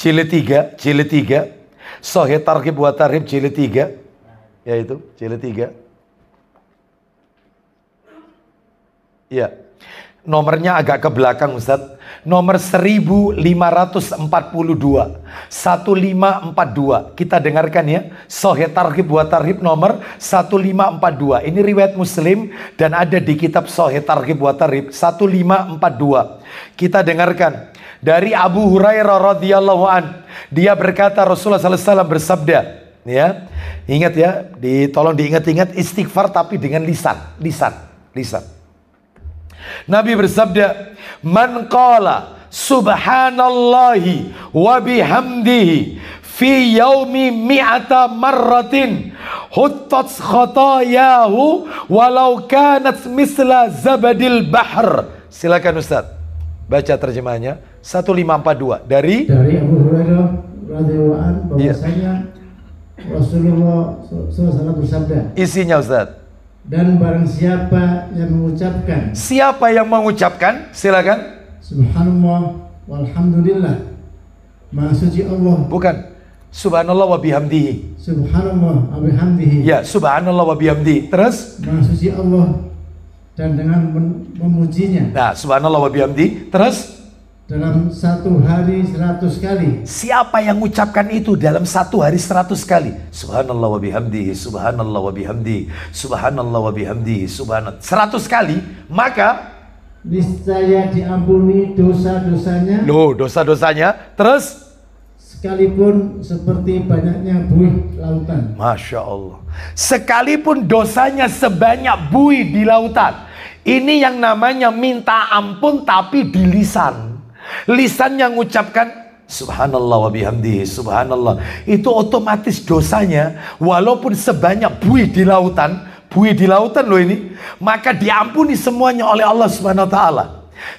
Jilid 3, Sahih Targhib wa Tarhib jilid 3, yaitu jilid 3. Ya, nomornya agak ke belakang Ustadz. Nomor 1542, 1542. Kita dengarkan ya, Sahih Targhib wa Tarhib nomor 1542. Ini riwayat Muslim dan ada di kitab Sahih Targhib wa Tarhib 1542. Kita dengarkan. Dari Abu Hurairah radhiyallahu an, dia berkata Rasulullah SAW bersabda, ya, ingat ya, tolong diingat-ingat istighfar tapi dengan lisan. Nabi bersabda, man qala subhanallahi wa bihamdihi fi yaumi mi'ata marratin huttat khatayahu walau kanat misla zabadil bahr. Silakan Ustaz, baca terjemahnya. 1542 dari Abu Hurairah radhiyallahu anhu bahwasanya Rasulullah SAW bersabda. Isinya Ustaz. Dan barang siapa yang mengucapkan. Siapa yang mengucapkan? Silakan. Subhanallah walhamdulillah. Maha suci Allah. Bukan. Subhanallah wa bihamdihi. Subhanallah wa bihamdihi. Ya, subhanallah wa bihamdihi. Terus? Maha suci Allah dan dengan memujinya. Nah, subhanallah wa bihamdihi. Terus? Dalam satu hari 100 kali. Siapa yang mengucapkan itu dalam satu hari 100 kali? Subhanallah wa bihamdihi, subhanallah wa bihamdihi, subhanallah wa bihamdihi, subhanallah. 100 kali, maka niscaya diampuni dosa-dosanya. Loh, dosa-dosanya. Terus? Sekalipun seperti banyaknya buih lautan. Masya Allah. Sekalipun dosanya sebanyak buih di lautan. Ini yang namanya minta ampun tapi di lisan. Lisan yang mengucapkan subhanallah wa bihamdihi, subhanallah, itu otomatis dosanya walaupun sebanyak buih di lautan loh ini, maka diampuni semuanya oleh Allah Subhanahu wa taala.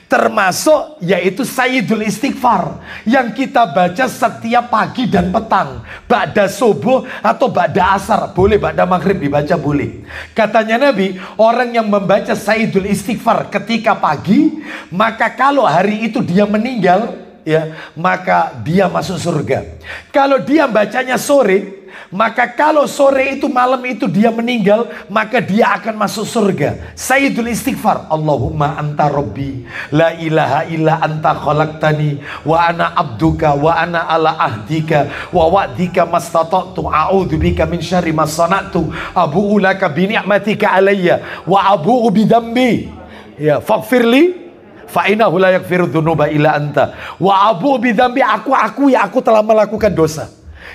Termasuk yaitu Sayyidul Istighfar yang kita baca setiap pagi dan petang, ba'da subuh atau ba'da asar, boleh ba'da maghrib dibaca boleh. Katanya Nabi, orang yang membaca Sayyidul Istighfar ketika pagi, maka kalau hari itu dia meninggal, ya, maka dia masuk surga. Kalau dia bacanya sore, maka kalau sore itu malam itu dia meninggal, maka dia akan masuk surga. Sayyidul Istighfar, Allahumma anta rabbi la ilaha illa anta khalaqtani wa ana abduka wa ana ala ahdika wa wa'dika mastata'tu a'udzu bika min syarri ma sana'tu abu'u laka bi ni'matika alayya wa abu'u bi dambi ya faghfirli fa innahu la yaghfiru dzunuba illa anta wa abu'u bi dambi, aku akui aku telah melakukan dosa.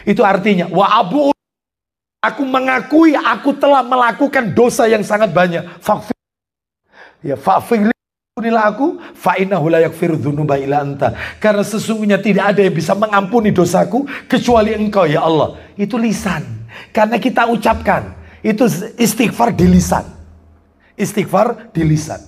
Itu artinya wa aku mengakui aku telah melakukan dosa yang sangat banyak. Ampunilah aku, fa innahu la yaghfiru dzunuba illa anta. Karena sesungguhnya tidak ada yang bisa mengampuni dosaku kecuali Engkau ya Allah. Itu lisan. Karena kita ucapkan. Itu istighfar di lisan. Istighfar di lisan.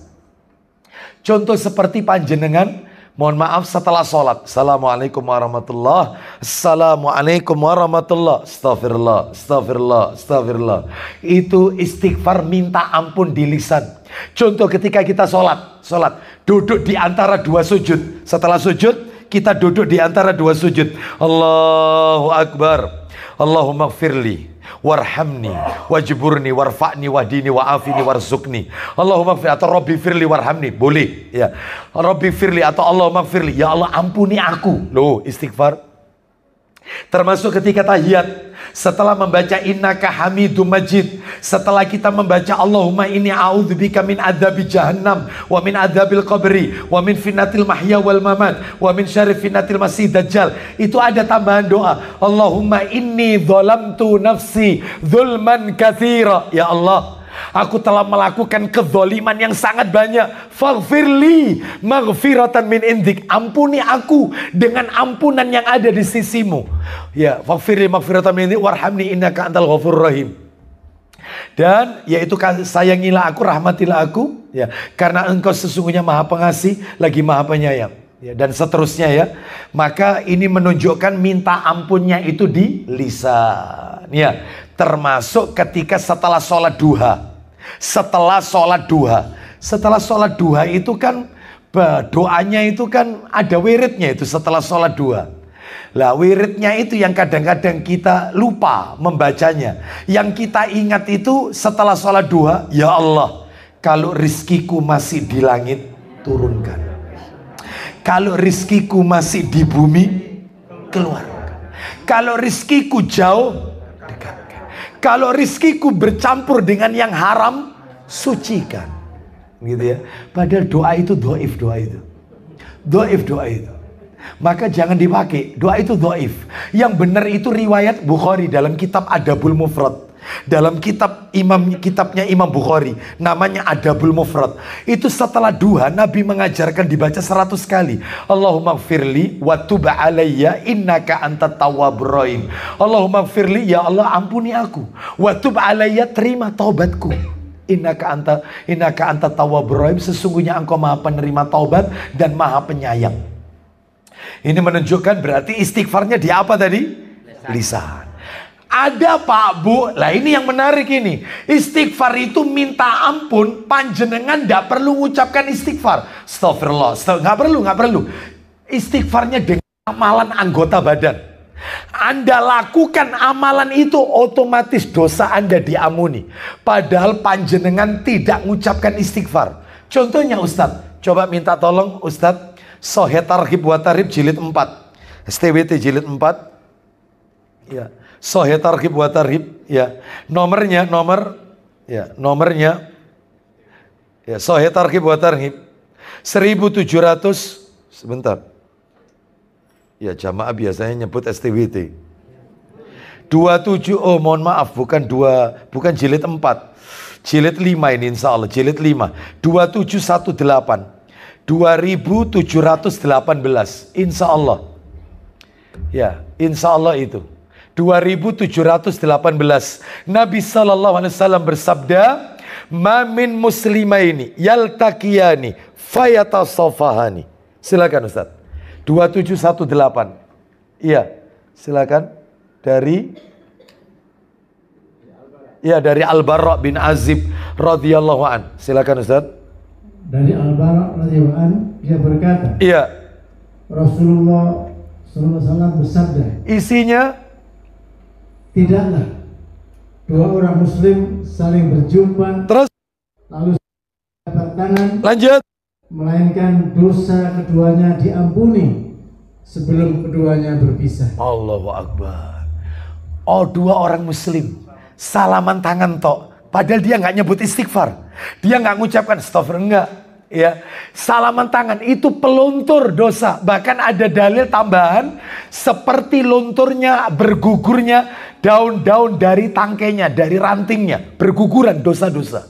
Contoh seperti panjenengan, mohon maaf setelah sholat, assalamualaikum warahmatullah, assalamualaikum warahmatullah, astagfirullah, astagfirullah, astagfirullah. Itu istighfar minta ampun di lisan. Contoh ketika kita sholat, duduk di antara dua sujud. Setelah sujud, kita duduk di antara dua sujud. Allahu Akbar, Allahumma gfirli warhamni wajburni warfa'ni wahdini wa'afini warzuqni Allahumma gfirli atau Rabbi firli warhamni, boleh ya. Rabbi firli atau Allahumma gfirli, ya Allah ampuni aku. Loh, istighfar. Termasuk ketika tahiyat, setelah membaca innaka hamidum majid, setelah kita membaca Allahumma inni a'udzubika min adzabi jahannam wa min adzabil qabri wa min fitnatil mahya wal mamat wa min syarri fitnatil masih dajjal, itu ada tambahan doa, Allahumma inni dzalamtu nafsi dzulman katsira, ya Allah aku telah melakukan kezaliman yang sangat banyak. Faghfirli maghfiratan min indik, ampuni aku dengan ampunan yang ada di sisimu. Ya, faghfirli maghfiratan min indik warhamni innaka antal ghafurur rahim. Dan yaitu sayangilah aku, rahmatilah aku, ya, karena engkau sesungguhnya maha pengasih lagi maha penyayang. Ya, dan seterusnya ya. Maka ini menunjukkan minta ampunnya itu di lisan. Ya, termasuk ketika setelah sholat duha. Setelah sholat duha itu kan doanya itu kan ada wiridnya itu setelah sholat duha. Lah wiridnya itu yang kadang-kadang kita lupa membacanya. Yang kita ingat itu setelah sholat duha, ya Allah, kalau rizkiku masih di langit, turunkan. Kalau rizkiku masih di bumi, keluarkan. Kalau rizkiku jauh, dekatkan. Kalau rizkiku bercampur dengan yang haram, sucikan. Gitu ya. Padahal doa itu doif, doa itu. Doif doa itu. Maka jangan dipakai. Doa itu doif. Yang benar itu riwayat Bukhari dalam kitab Adabul Mufrad. Dalam kitabnya Imam Bukhari, namanya Adabul Mufrad. Itu setelah duha Nabi mengajarkan dibaca 100 kali. Allahumma gfirli wa tub alayya innaka antat tawwabur rahim. Allahumma gfirli, ya Allah ampuni aku. Wa tub alayya, terima taubatku. Innaka antat tawwabur rahim, sesungguhnya engkau maha penerima taubat dan maha penyayang. Ini menunjukkan berarti istighfarnya di apa tadi? Lisan. Ada Pak Bu, lah ini yang menarik ini. Istighfar itu minta ampun, panjenengan tidak perlu mengucapkan istighfar. Astagfirullah, nggak perlu. Istighfarnya dengan amalan anggota badan. Anda lakukan amalan itu, otomatis dosa Anda diampuni. Padahal panjenengan tidak mengucapkan istighfar. Contohnya Ustadz, coba minta tolong Ustadz, Sahih Targhib wa Tarhib jilid 4, STWT jilid 4. Ya, Sahih Targhib wa Tarhib, ya. Nomornya ya, Sahih Targhib wa Tarhib 1700, sebentar. Ya, jamaah biasanya nyebut STWT 27, oh mohon maaf, bukan jilid 4, jilid 5 ini insya Allah, jilid 5 2718 2718, insya Allah. Ya, insya Allah itu 2718. Nabi SAW bersabda, "Ma min muslimaini yaltaqiyani fayatasafahani." Silakan Ustaz. 2718. Iya, silakan. Dari Al-Bara' bin Azib radhiyallahu an. Silakan Ustaz. Dari Al-Bara' radhiyallahu an, dia berkata, iya, Rasulullah SAW bersabda, isinya, tidaklah dua orang muslim saling berjumpa terus lalu dapat tangan, lanjut, melainkan dosa keduanya diampuni sebelum keduanya berpisah. Allahu Akbar. Oh, dua orang muslim salaman tangan tok, padahal dia nggak nyebut istighfar, dia nggak mengucapkan astagfirullah, enggak, ya. Salaman tangan itu peluntur dosa. Bahkan ada dalil tambahan seperti lunturnya, bergugurnya daun-daun dari tangkainya, dari rantingnya, berguguran dosa-dosa.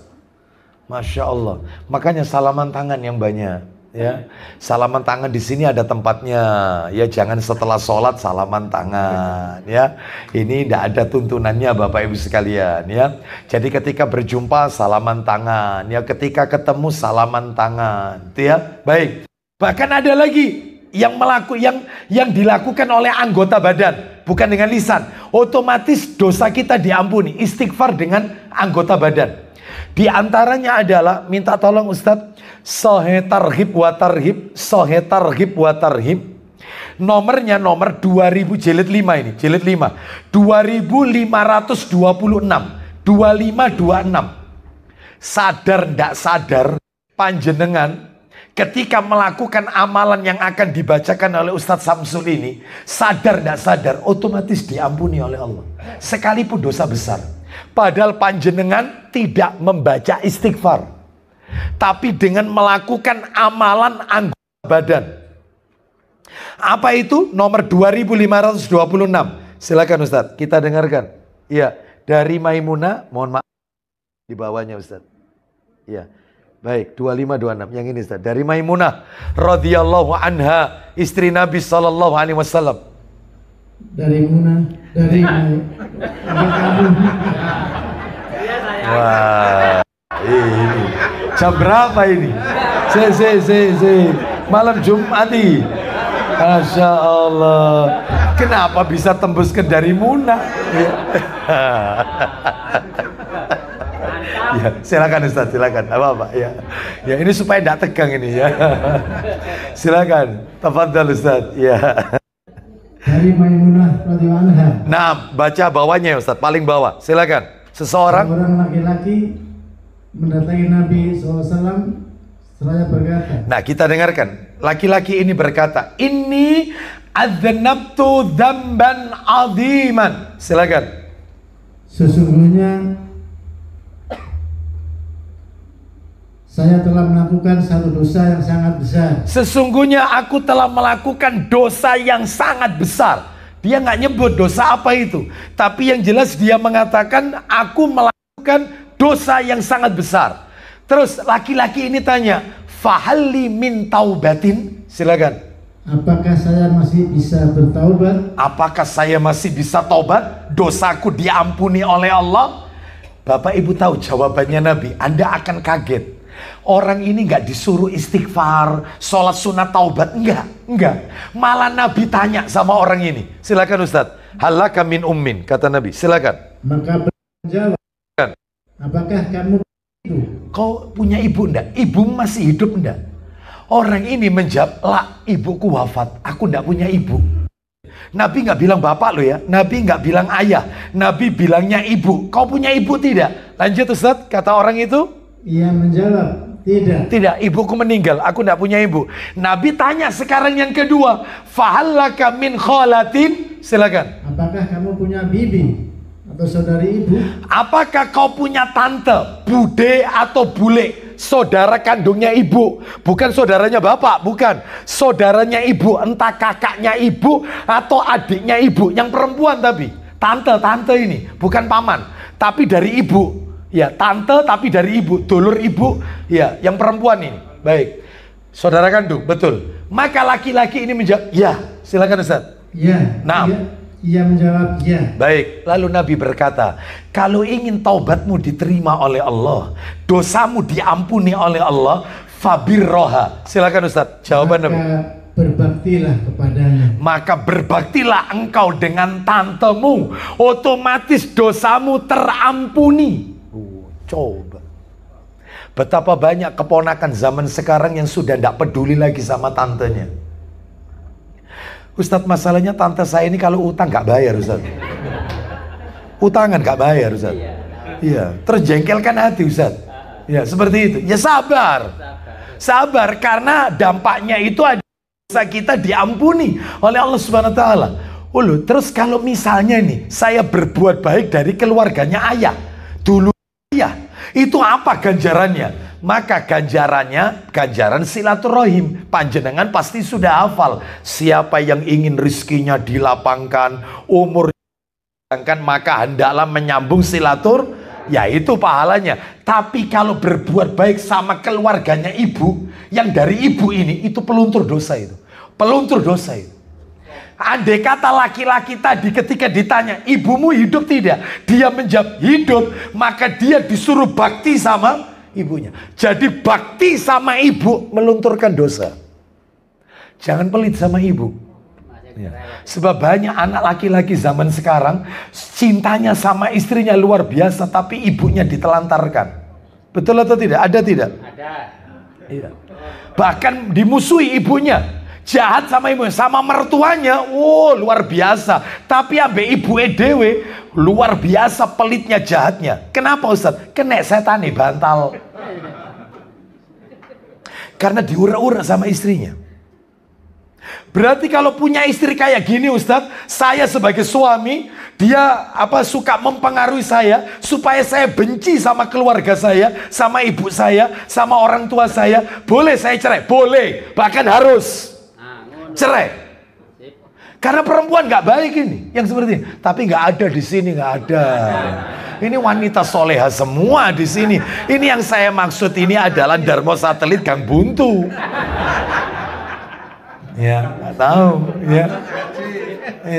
Masya Allah. Makanya salaman tangan yang banyak. Ya, salaman tangan di sini ada tempatnya. Ya, jangan setelah sholat salaman tangan. Ya, ini tidak ada tuntunannya Bapak Ibu sekalian. Ya, jadi ketika berjumpa salaman tangan. Ya, ketika ketemu salaman tangan. Ya, baik. Bahkan ada lagi yang dilakukan oleh anggota badan, bukan dengan lisan. Otomatis dosa kita diampuni. Istighfar dengan anggota badan. Di antaranya adalah, minta tolong Ustadz, Sahih Targhib wa Tarhib, Sahih Targhib wa Tarhib. Nomornya nomor 2000 jilid 5 ini, jilid 5. 2526, 2526. Sadar ndak sadar panjenengan ketika melakukan amalan yang akan dibacakan oleh Ustadz Samsul ini, sadar ndak sadar otomatis diampuni oleh Allah. Sekalipun dosa besar. Padahal panjenengan tidak membaca istighfar, tapi dengan melakukan amalan anggota badan. Apa itu? Nomor 2526. Silakan Ustadz, kita dengarkan. Iya, dari Maimunah, mohon maaf di bawahnya Ustadz. Iya, baik, 2526 yang ini Ustadz. Dari Maimunah radhiyallahu anha, istri Nabi sallallahu alaihi wasallam. Dari Munah, dari wah, ini jam berapa ini? Malam Jumat nih. Masya Allah. Kenapa bisa tembus ke dari Munah? Ya, silakan Ustaz, silakan. Apa ya. Ya, ini supaya tidak tegang ini ya. Silakan. Tafadhal Ustaz. Ya. Dari Maimunah radhiyallahu anha. Nah, baca bawahnya ya Ustaz, paling bawah. Silakan. Seorang laki-laki mendatangi Nabi SAW, seraya berkata. Nah, kita dengarkan. Laki-laki ini berkata, "Inni adzanabtu dzamban 'aziman." Silakan. Sesungguhnya saya telah melakukan satu dosa yang sangat besar. Sesungguhnya aku telah melakukan dosa yang sangat besar. Dia nggak nyebut dosa apa itu, tapi yang jelas dia mengatakan aku melakukan dosa yang sangat besar. Terus laki-laki ini tanya, "Fahalli min taubatin?" Silakan. Apakah saya masih bisa bertaubat? Apakah saya masih bisa taubat? Dosaku diampuni oleh Allah? Bapak Ibu tahu jawabannya Nabi, Anda akan kaget. Orang ini nggak disuruh istighfar, sholat sunat taubat, enggak. Malah Nabi tanya sama orang ini. Silakan Ustadz. Halaka min ummin, kata Nabi. Silakan. Maka menjawab, apakah kamu ibu? Kau punya ibu enggak? Ibu masih hidup enggak? Orang ini menjawab, lah ibuku wafat, aku enggak punya ibu. Nabi nggak bilang bapak lo ya, Nabi nggak bilang ayah, Nabi bilangnya ibu. Kau punya ibu tidak? Lanjut Ustadz, kata orang itu. Ia menjawab, tidak. Tidak, ibuku meninggal, aku nggak punya ibu. Nabi tanya sekarang yang kedua, fahallaka min khalatin? Silakan. Apakah kamu punya bibi atau saudari ibu? Apakah kau punya tante, bude atau bule? Saudara kandungnya ibu, bukan saudaranya bapak, bukan. Saudaranya ibu, entah kakaknya ibu atau adiknya ibu, yang perempuan tapi. Tante ini, bukan paman, tapi dari ibu. Ya, tante tapi dari ibu, dulur ibu, ya, yang perempuan ini. Baik, saudara kandung, betul. Maka laki-laki ini menjawab, ya, silakan Ustaz. Ya, nah. Ia menjawab, ya. Baik, lalu Nabi berkata, kalau ingin taubatmu diterima oleh Allah, dosamu diampuni oleh Allah, fabirroha. Silakan Ustaz, jawaban Nabi. Berbaktilah kepadanya. Maka berbaktilah engkau dengan tantemu, otomatis dosamu terampuni. Coba. Betapa banyak keponakan zaman sekarang yang sudah tidak peduli lagi sama tantenya. Ustadz, masalahnya tante saya ini kalau utang nggak bayar Ustadz. Utangan nggak bayar Ustadz. Iya, terjengkelkan hati Ustadz. Ya, seperti itu. Ya sabar. Sabar, karena dampaknya itu ada dosa kita diampuni oleh Allah Subhanahu wa taala. Terus kalau misalnya nih, saya berbuat baik dari keluarganya ayah. Dulu ayah, itu apa ganjarannya? Maka ganjaran silaturahim. Panjenengan pasti sudah hafal. Siapa yang ingin rizkinya dilapangkan, umur dilapangkan, maka hendaklah menyambung silatur, yaitu pahalanya. Tapi kalau berbuat baik sama keluarganya ibu, yang dari ibu ini, itu peluntur dosa itu. Peluntur dosa itu. Andai kata laki-laki tadi ketika ditanya, ibumu hidup tidak? Dia menjawab hidup, maka dia disuruh bakti sama ibunya. Jadi bakti sama ibu melunturkan dosa. Jangan pelit sama ibu. Ya. Sebab banyak anak laki-laki zaman sekarang cintanya sama istrinya luar biasa, tapi ibunya ditelantarkan. Betul atau tidak? Ada tidak? Ada. Iya. Bahkan dimusuhi ibunya. Jahat sama ibunya, sama mertuanya, luar biasa. Tapi ambe ibu edewe, luar biasa pelitnya, jahatnya. Kenapa Ustaz? Kena setan nih bantal. Karena diurak-urak sama istrinya. Berarti kalau punya istri kayak gini Ustaz, saya sebagai suami, dia suka mempengaruhi saya supaya saya benci sama keluarga saya, sama ibu saya, sama orang tua saya. Boleh saya cerai? Boleh, bahkan harus cerai. Karena perempuan nggak baik ini, yang seperti ini. Tapi nggak ada di sini, nggak ada. Ini wanita soleha semua di sini. Ini yang saya maksud ini adalah Darmo Satelit Gang Buntu. Ya, nggak tahu. Ya,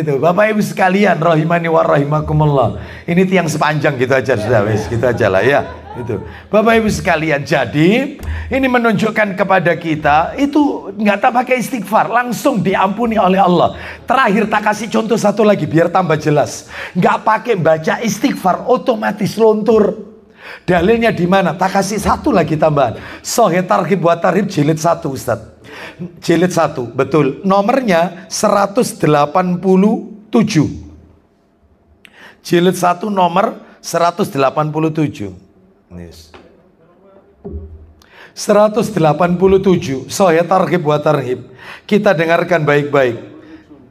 itu Bapak Ibu sekalian, rahimani wa rahimakumullah. Ini tiang sepanjang gitu aja sudah, wes gitu aja lah ya. Itu Bapak Ibu sekalian, jadi ini menunjukkan kepada kita itu nggak tak pakai istighfar, langsung diampuni oleh Allah. Terakhir tak kasih contoh satu lagi biar tambah jelas. Nggak pakai baca istighfar, otomatis luntur. Dalilnya di mana? Tak kasih satu lagi tambahan. Sahih Targhib wa Tarhib jilid 1 Ustaz. Jilid 1, betul. Nomornya 187. Jilid 1 nomor 187. 187 Sahih Targhib wa Tarhib. Kita dengarkan baik-baik.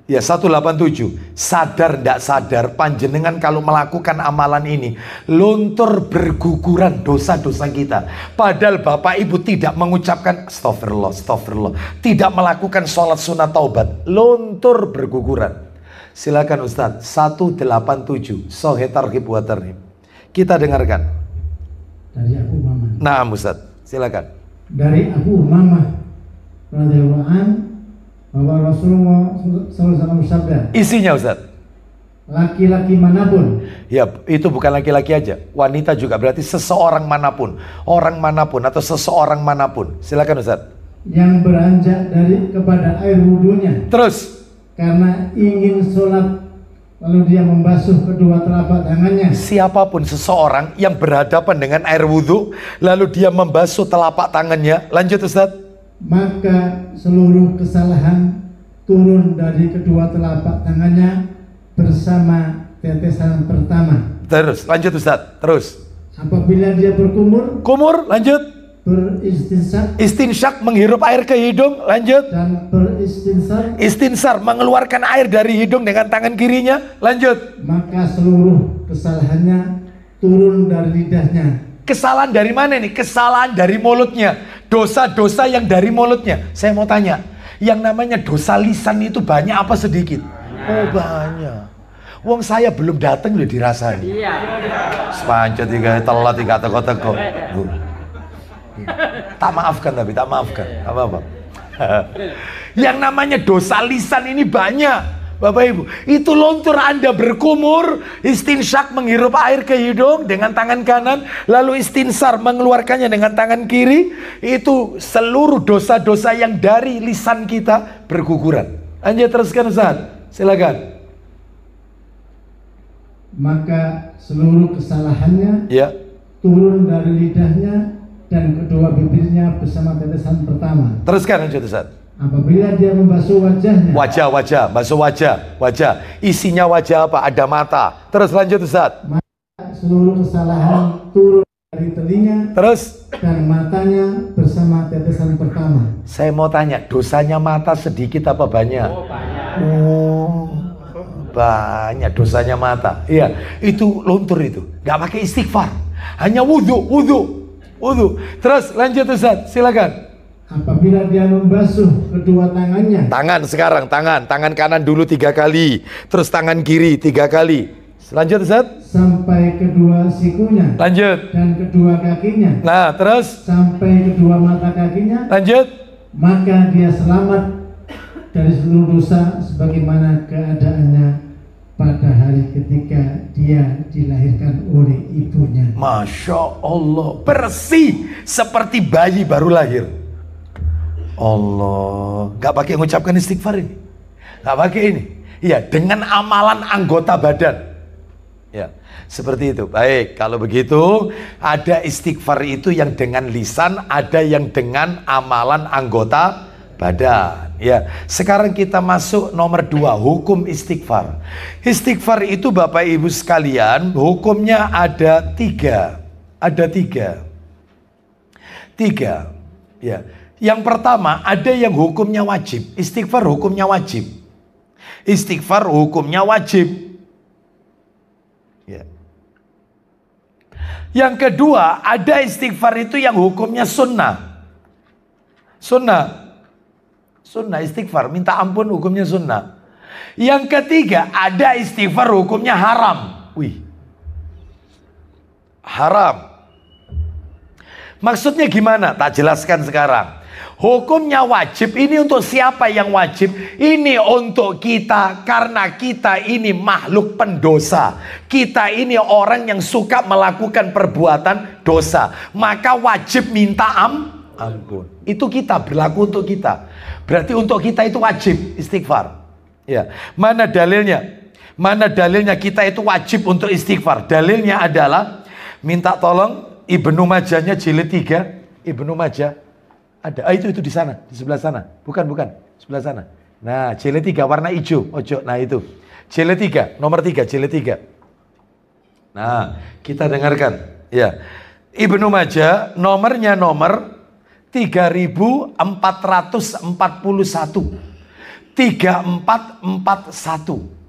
Ya, 187. Sadar ndak sadar panjenengan kalau melakukan amalan ini luntur berguguran dosa-dosa kita. Padahal Bapak Ibu tidak mengucapkan astagfirullah, astagfirullah, tidak melakukan sholat sunat taubat, luntur berguguran. Silakan Ustaz. 187 Sahih Targhib wa Tarhib. Kita dengarkan. Dari Abu Umamah. Nah, Ustaz, silakan. Dari Abu Umamah radhiyallahu an bahwa Rasulullah SAW bersabda. Isinya Ustaz. laki-laki manapun. Ya, itu bukan laki-laki aja. Wanita juga berarti seseorang manapun. Orang manapun atau seseorang manapun. Silakan Ustaz. Yang beranjak dari kepada air wudhunya. Terus. Karena ingin sholat, lalu dia membasuh kedua telapak tangannya. Siapapun seseorang yang berhadapan dengan air wudhu, lalu dia membasuh telapak tangannya. Lanjut Ustaz. Maka seluruh kesalahan turun dari kedua telapak tangannya bersama tetesan pertama. Terus, lanjut Ustaz. Terus. Apabila dia berkumur. Kumur, lanjut. Beristinsyak. Istinsyak, menghirup air ke hidung. Lanjut. Dan beristinsar. Istinsar, mengeluarkan air dari hidung dengan tangan kirinya. Lanjut. Maka seluruh kesalahannya turun dari lidahnya. Kesalahan dari mana nih? Kesalahan dari mulutnya. Dosa-dosa yang dari mulutnya. Saya mau tanya, yang namanya dosa lisan itu banyak apa sedikit? Oh banyak. Wong saya belum datang udah dirasani. Iya. Sepanjang tiga telat tiga teko-teko. Tak maafkan tapi tak maafkan. Apa-apa. Yang namanya dosa lisan ini banyak. Bapak Ibu, itu lontur Anda berkumur, istinsyak menghirup air ke hidung dengan tangan kanan, lalu istinsar mengeluarkannya dengan tangan kiri, itu seluruh dosa-dosa yang dari lisan kita berguguran. Anda teruskan Ustaz, silakan. Maka seluruh kesalahannya Ya. turun dari lidahnya dan kedua bibirnya bersama tetesan pertama. Teruskan lanjut Ustaz. Apabila dia membasuh wajahnya. Wajah, basuh wajah. Isinya wajah apa? Ada mata. Terus lanjut Ustaz. Maka seluruh kesalahan turun dari telinga. Terus. Dan matanya bersama tetesan pertama. Saya mau tanya, dosanya mata sedikit apa banyak? Oh, banyak. Oh, banyak dosanya mata. Iya, itu luntur itu. Gak pakai istighfar. Hanya wudhu. Terus lanjut Ustaz, silakan. Apabila dia membasuh kedua tangannya. Tangan sekarang, tangan kanan dulu 3 kali, terus tangan kiri 3 kali. Lanjut Ustaz. Sampai kedua sikunya. Lanjut. Dan kedua kakinya. Nah, terus. Sampai kedua mata kakinya. Lanjut. Maka dia selamat dari seluruh dosa sebagaimana keadaannya pada hari ketika dia dilahirkan oleh ibunya. Masya Allah, bersih seperti bayi baru lahir. Allah, gak pakai mengucapkan istighfar ini, gak pakai ini. Iya, dengan amalan anggota badan. Ya, seperti itu. Baik, kalau begitu ada istighfar itu yang dengan lisan, ada yang dengan amalan anggota badan. Ya, sekarang kita masuk nomor 2, hukum istighfar. Istighfar itu Bapak Ibu sekalian, hukumnya ada 3. Ada 3. Ya. Yang pertama, ada yang hukumnya wajib. Istighfar hukumnya wajib. Istighfar hukumnya wajib. Ya. Yang kedua, ada istighfar itu yang hukumnya sunnah. Sunnah istighfar, minta ampun hukumnya sunnah. Yang ketiga, ada istighfar hukumnya haram. Haram. Maksudnya gimana? Tak jelaskan sekarang. Hukumnya wajib, ini untuk siapa yang wajib? Ini untuk kita, karena kita ini makhluk pendosa. Kita ini orang yang suka melakukan perbuatan dosa. Maka wajib minta ampun. Itu kita, berlaku untuk kita. Berarti untuk kita itu wajib istighfar. Ya. Mana dalilnya? Mana dalilnya kita itu wajib untuk istighfar? Dalilnya adalah, minta tolong Ibnu Majahnya jilid 3. Ibnu Majah ada. Itu di sana, di sebelah sana. Bukan, sebelah sana. Nah, jilid 3 warna hijau. Ojo, nah itu. Jilid 3, nomor 3, jilid 3. Nah, kita dengarkan. Ya. Ibnu Majah nomornya nomor 3441. 3441.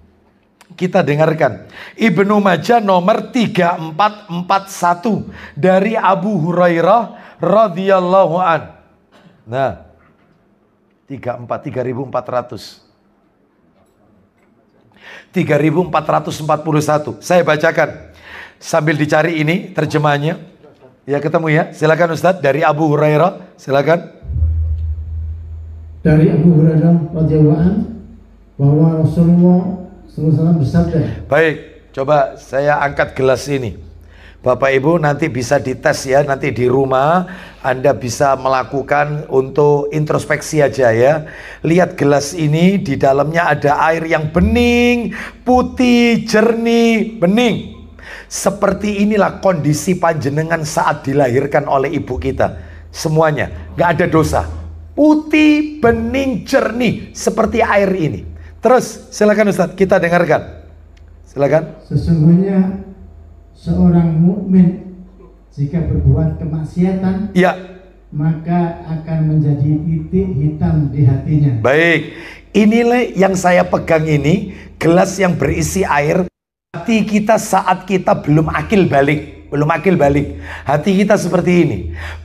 Kita dengarkan. Ibnu Majah nomor 3441 dari Abu Hurairah radhiyallahu an. Nah, 3441. 3441. Saya bacakan sambil dicari ini terjemahannya. Ya, ketemu ya. Silakan Ustadz, dari Abu Hurairah. Silakan. Dari Abu Hurairah radhiyallahu an bahwa Rasulullah SAW bersabda. Baik, coba saya angkat gelas ini. Bapak Ibu nanti bisa dites ya, nanti di rumah Anda bisa melakukan untuk introspeksi aja ya. Lihat gelas ini, di dalamnya ada air yang bening, putih, jernih, bening. Seperti inilah kondisi panjenengan saat dilahirkan oleh ibu kita. Semuanya, gak ada dosa. Putih, bening, jernih, seperti air ini. Terus, silakan Ustadz, kita dengarkan. Silakan. Sesungguhnya seorang mukmin jika berbuat kemaksiatan, ya, maka akan menjadi titik hitam di hatinya. Baik, inilah yang saya pegang ini, gelas yang berisi air. Hati kita saat kita belum akil balik, hati kita seperti ini.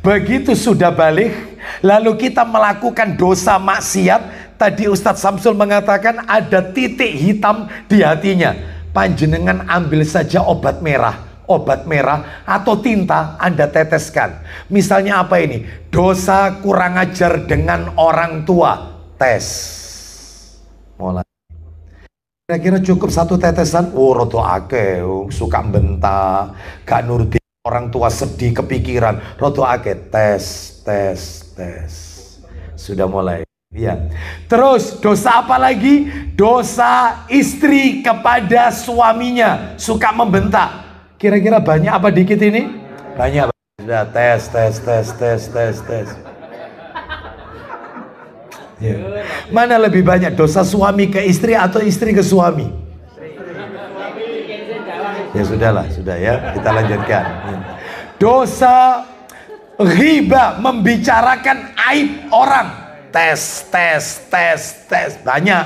Begitu sudah balik, lalu kita melakukan dosa maksiat. Tadi Ustadz Samsul mengatakan ada titik hitam di hatinya. Panjenengan ambil saja obat merah atau tinta, Anda teteskan. Misalnya apa ini? Dosa kurang ajar dengan orang tua. Tes. Mulai. Kira-kira cukup satu tetesan? Oh, rodo ake, suka bentak, gak nuruti orang tua, sedih, kepikiran. Rodo ake, tes. Sudah mulai. Ya. Terus dosa apa lagi? Dosa istri kepada suaminya, suka membentak. Kira-kira banyak apa dikit ini? Banyak. Sudah tes. Ya. Mana lebih banyak, dosa suami ke istri atau istri ke suami? Ya sudahlah, sudah ya, kita lanjutkan. Dosa ghibah, membicarakan aib orang. Tes, banyak.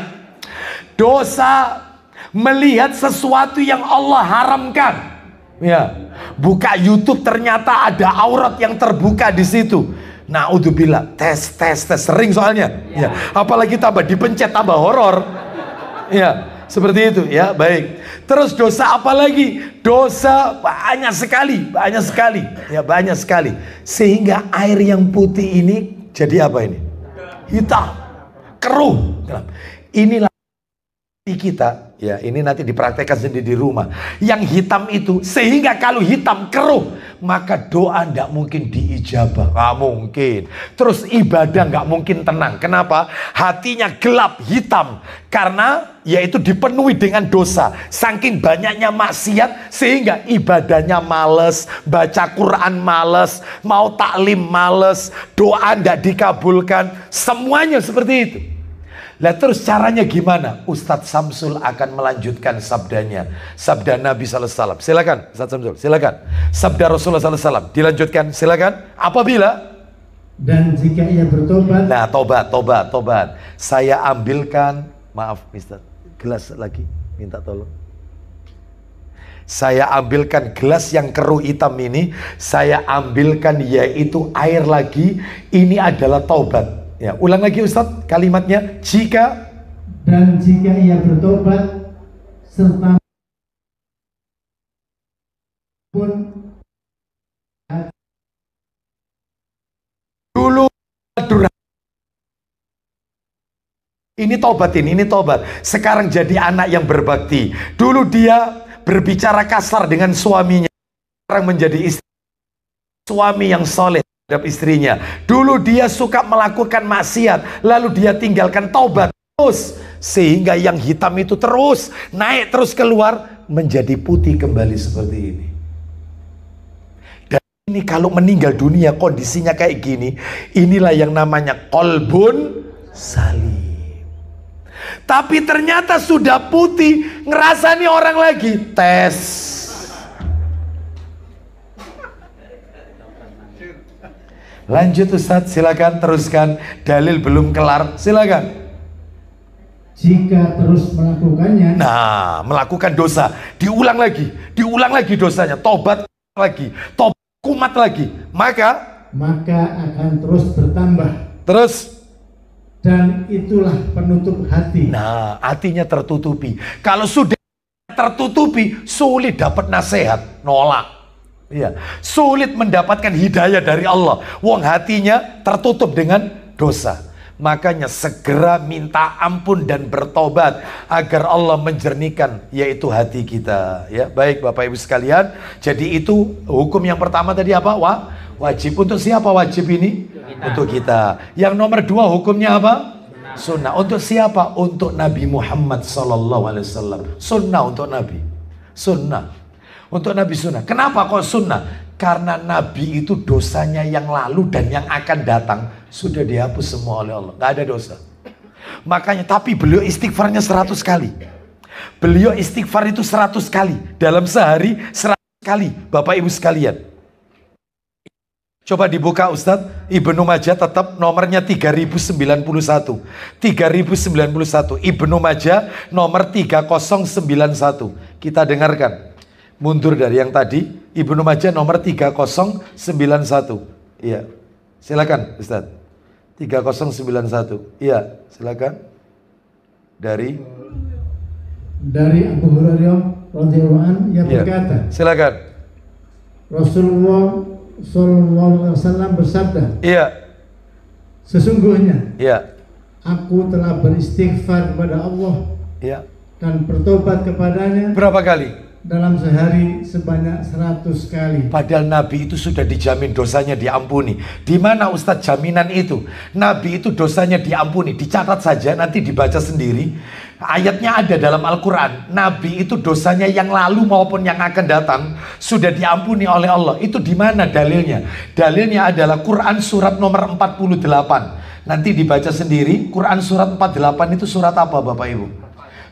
Dosa melihat sesuatu yang Allah haramkan. Ya, buka YouTube ternyata ada aurat yang terbuka di situ. Naudzubillah, tes, sering soalnya. Ya, apalagi tambah dipencet tambah horor. Ya, seperti itu ya, baik. Terus dosa apa lagi? Dosa banyak sekali. Ya, banyak sekali. Sehingga air yang putih ini jadi apa ini? Hitam, keruh. Inilah kita, ya ini nanti dipraktekkan sendiri di rumah. Yang hitam itu, sehingga kalau hitam keruh, maka doa tidak mungkin diijabah, nggak mungkin. Terus ibadah nggak mungkin tenang. Kenapa? Hatinya gelap, hitam, karena yaitu dipenuhi dengan dosa. Saking banyaknya maksiat, sehingga ibadahnya males, baca Quran males, mau taklim males, doa tidak dikabulkan, semuanya seperti itu. Lah terus caranya gimana? Ustadz Samsul akan melanjutkan sabdanya. Sabda Nabi SAW. Silakan Ustadz Samsul, silakan. Sabda Rasulullah SAW. Dilanjutkan, silakan. Apabila dan jika ia bertobat. Nah, tobat. Saya ambilkan, maaf Mister, gelas lagi, minta tolong. Saya ambilkan gelas yang keruh hitam ini, saya ambilkan yaitu air lagi. Ini adalah taubat. Ya, ulang lagi Ustadz kalimatnya. Dan jika ia bertobat serta pun dulu ini tobat, ini tobat. Sekarang jadi anak yang berbakti. Dulu dia berbicara kasar dengan suaminya, sekarang menjadi istri, suami yang soleh terhadap istrinya. Dulu dia suka melakukan maksiat, lalu dia tinggalkan, taubat terus, sehingga yang hitam itu terus naik, terus keluar menjadi putih kembali seperti ini. Dan ini kalau meninggal dunia kondisinya kayak gini, inilah yang namanya qalbun salim. Tapi ternyata sudah putih, ngerasani orang lagi, tes. Lanjut Ustadz, silakan teruskan. Dalil belum kelar, silakan. Jika terus melakukannya, nah, melakukan dosa, diulang lagi dosanya, tobat lagi, tobat kumat lagi, maka akan terus bertambah. Terus, dan itulah penutup hati. Nah, hatinya tertutupi. Kalau sudah tertutupi, sulit dapat nasihat, nolak. Iya, sulit mendapatkan hidayah dari Allah. Wong hatinya tertutup dengan dosa. Makanya segera minta ampun dan bertobat agar Allah menjernihkan yaitu hati kita. Ya, baik Bapak Ibu sekalian. Jadi itu hukum yang pertama tadi apa? Wajib. Untuk siapa wajib ini? Untuk kita. Yang nomor 2 hukumnya apa? Sunnah. Untuk siapa? Untuk Nabi Muhammad SAW. Sunnah untuk Nabi. Sunnah. Untuk Nabi sunnah. Kenapa kok sunnah? Karena Nabi itu dosanya yang lalu dan yang akan datang sudah dihapus semua oleh Allah. Gak ada dosa. Makanya, tapi beliau istighfarnya 100 kali. Beliau istighfar itu 100 kali. Dalam sehari 100 kali. Bapak Ibu sekalian. Coba dibuka Ustadz. Ibnu Majah tetap nomornya 3091. 3091. Ibnu Majah nomor 3091. Kita dengarkan. Mundur dari yang tadi. Ibnu Majah nomor 3091. Iya. Silakan Ustadz. 3091. Iya, silakan. Dari Abu Hurairah radhiyallahu anhu ia berkata, silakan. Rasulullah sallallahu alaihi wasallam bersabda, Iya. Sesungguhnya Iya. aku telah beristighfar kepada Allah Iya. dan bertobat kepadanya Berapa kali? dalam sehari sebanyak 100 kali. Padahal Nabi itu sudah dijamin dosanya diampuni. Di mana Ustadz jaminan itu? Nabi itu dosanya diampuni. Dicatat saja, nanti dibaca sendiri. Ayatnya ada dalam Al-Quran. Nabi itu dosanya yang lalu maupun yang akan datang sudah diampuni oleh Allah. Itu di mana dalilnya? Dalilnya adalah Quran surat nomor 48. Nanti dibaca sendiri. Quran surat 48 itu surat apa Bapak Ibu?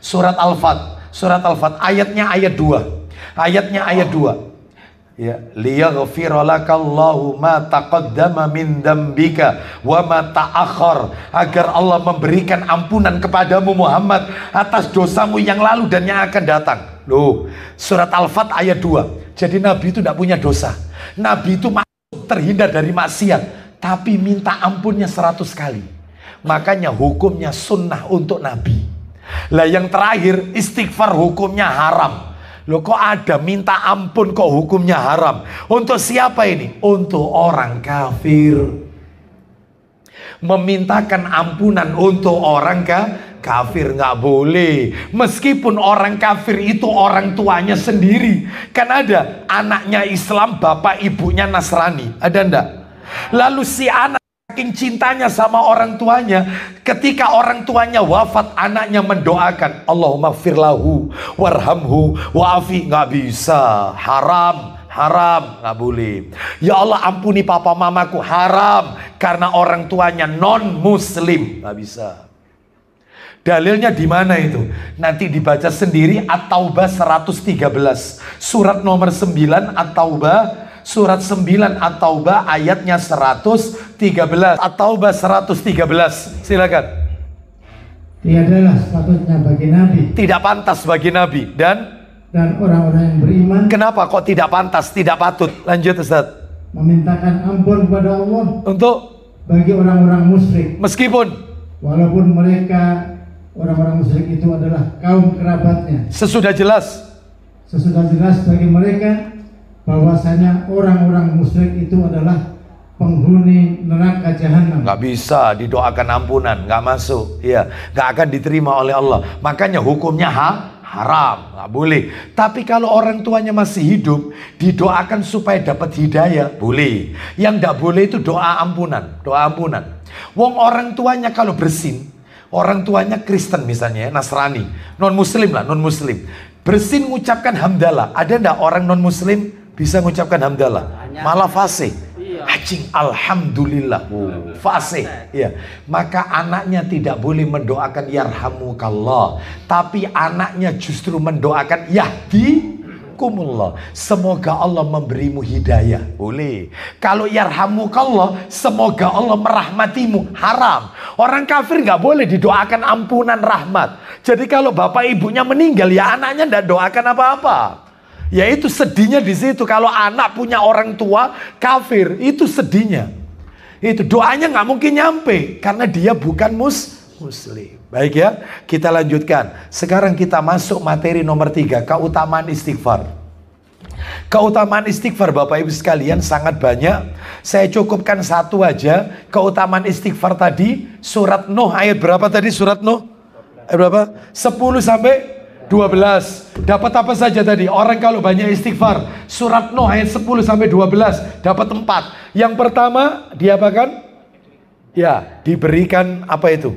Surat Al-Fat. Surat Al-Fat, ayatnya ayat 2. Ayatnya ayat 2. Ya, liyaghfira lakallahu ma taqaddama min dzambika wa ma ta'akhkhar, agar Allah memberikan ampunan kepadamu Muhammad atas dosamu yang lalu dan yang akan datang. Loh, surat Al-Fat ayat 2. Jadi Nabi itu tidak punya dosa. Nabi itu terhindar dari maksiat, tapi minta ampunnya 100 kali. Makanya hukumnya sunnah untuk Nabi. Lah yang terakhir, istighfar hukumnya haram. Loh kok ada minta ampun kok hukumnya haram? Untuk siapa ini? Untuk orang kafir. Memintakan ampunan untuk orang kafir nggak boleh. Meskipun orang kafir itu orang tuanya sendiri. Kan ada anaknya Islam, bapak ibunya Nasrani. Ada enggak? Lalu si anak saking cintanya sama orang tuanya, ketika orang tuanya wafat, anaknya mendoakan, Allahumma firlahu warhamhu wa'afi. Nggak bisa, haram, nggak boleh. Ya Allah ampuni papa mamaku, haram, karena orang tuanya non muslim, nggak bisa. Dalilnya di mana itu? Nanti dibaca sendiri. At-Taubah 113, surat nomor 9 At-Taubah. Surat 9 At-Taubah ayatnya 113. At-Taubah 113. Silakan. Tiadalah sepatutnya bagi Nabi. Tidak pantas bagi Nabi dan orang-orang yang beriman. Kenapa kok tidak pantas, tidak patut? Lanjut Ustaz. Memintakan ampun kepada Allah Untuk bagi orang-orang musyrik. Meskipun walaupun mereka orang-orang musyrik itu adalah kaum kerabatnya. Sesudah jelas bagi mereka bahwasanya orang-orang musyrik itu adalah penghuni neraka jahanam. nggak bisa didoakan ampunan, nggak masuk, ya, nggak akan diterima oleh Allah. Makanya hukumnya haram, nggak boleh. Tapi kalau orang tuanya masih hidup, didoakan supaya dapat hidayah, boleh. Yang nggak boleh itu doa ampunan. Wong orang tuanya kalau bersin, orang tuanya Kristen misalnya, Nasrani, non Muslim, bersin mengucapkan hamdalah. Ada nggak orang non Muslim bisa mengucapkan hamdalah? Malah fasih. Hajing, alhamdulillah. Fasih. Ya. Maka anaknya tidak boleh mendoakan yarhamukallah, tapi anaknya justru mendoakan yahdikumullah, semoga Allah memberimu hidayah. Boleh. Kalau yarhamukallah, semoga Allah merahmatimu, haram. Orang kafir nggak boleh didoakan ampunan rahmat. Jadi kalau bapak ibunya meninggal, ya anaknya nggak doakan apa-apa. Ya itu sedihnya di situ. Kalau anak punya orang tua kafir, itu sedihnya. Itu doanya nggak mungkin nyampe karena dia bukan muslim. Baik ya, kita lanjutkan. Sekarang kita masuk materi nomor 3, keutamaan istighfar. Keutamaan istighfar Bapak Ibu sekalian sangat banyak. Saya cukupkan satu aja. Keutamaan istighfar tadi, surat Nuh ayat berapa tadi surat Nuh? Ayat berapa? 10 sampai 12. Dapat apa saja tadi? Orang kalau banyak istighfar. Surat Nuh ayat 10 sampai 12 dapat 4. Yang pertama diapakan? Ya, diberikan apa itu?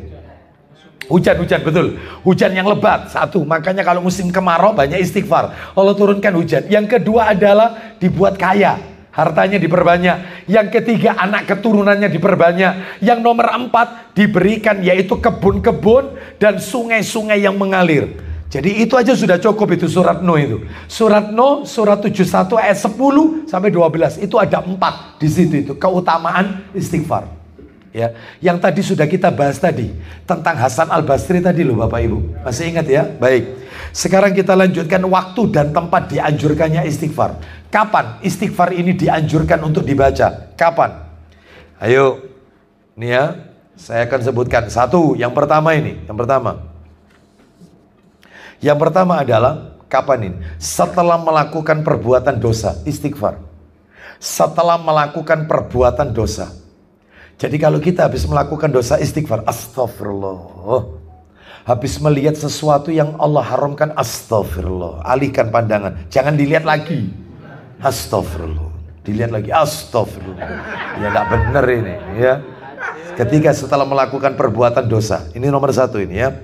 Hujan-hujan, betul. Hujan yang lebat, satu. Makanya kalau musim kemarau banyak istighfar. Allah turunkan hujan. Yang kedua adalah dibuat kaya. Hartanya diperbanyak. Yang ketiga anak keturunannya diperbanyak. Yang nomor 4 diberikan yaitu kebun-kebun dan sungai-sungai yang mengalir. Jadi itu aja sudah cukup itu surat Nuh itu. Surat Nuh surat 71 ayat 10 sampai 12 itu ada 4 di situ itu keutamaan istighfar. Ya, yang tadi sudah kita bahas tadi tentang Hasan Al-Basri tadi loh Bapak Ibu. Masih ingat ya? Baik. Sekarang kita lanjutkan waktu dan tempat dianjurkannya istighfar. Kapan istighfar ini dianjurkan untuk dibaca? Kapan? Ayo. Nih ya, saya akan sebutkan satu. Yang pertama ini, Yang pertama adalah kapan ini? Setelah melakukan perbuatan dosa, istighfar. Setelah melakukan perbuatan dosa. Jadi kalau kita habis melakukan dosa istighfar, astagfirullah. Habis melihat sesuatu yang Allah haramkan, astagfirullah. Alihkan pandangan, jangan dilihat lagi. Astagfirullah. Dilihat lagi, astagfirullah. Ya enggak benar ini ya. Ketika setelah melakukan perbuatan dosa, ini nomor 1 ini ya.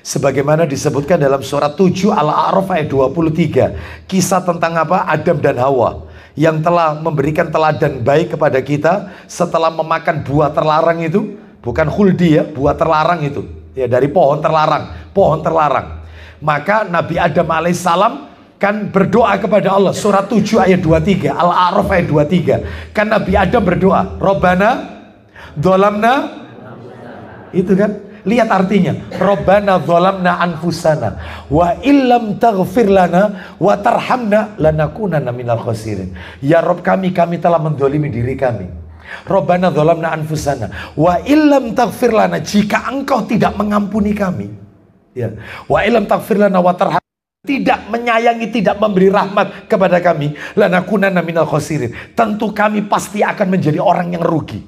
Sebagaimana disebutkan dalam surat 7 Al-A'raf ayat 23. Kisah tentang apa? Adam dan Hawa yang telah memberikan teladan baik kepada kita setelah memakan buah terlarang itu. Bukan khuldi ya, buah terlarang itu ya, dari pohon terlarang. Maka Nabi Adam alaihissalam kan berdoa kepada Allah. Surat 7 ayat 23 Al-A'raf ayat 23. Kan Nabi Adam berdoa, Robbana Dzolamna. Itu kan, lihat artinya, Robbana dzolamna anfusana wa illam taghfir lana wa tarhamna lanakunanna minal khasirin. Ya Rob kami telah mendolimi diri kami. Robbana dzolamna anfusana wa illam taghfir lana, jika engkau tidak mengampuni kami ya, wa illam taghfir lana wa tarhamna, tidak menyayangi, tidak memberi rahmat kepada kami, lanakunanna minal khasirin, tentu kami pasti akan menjadi orang yang rugi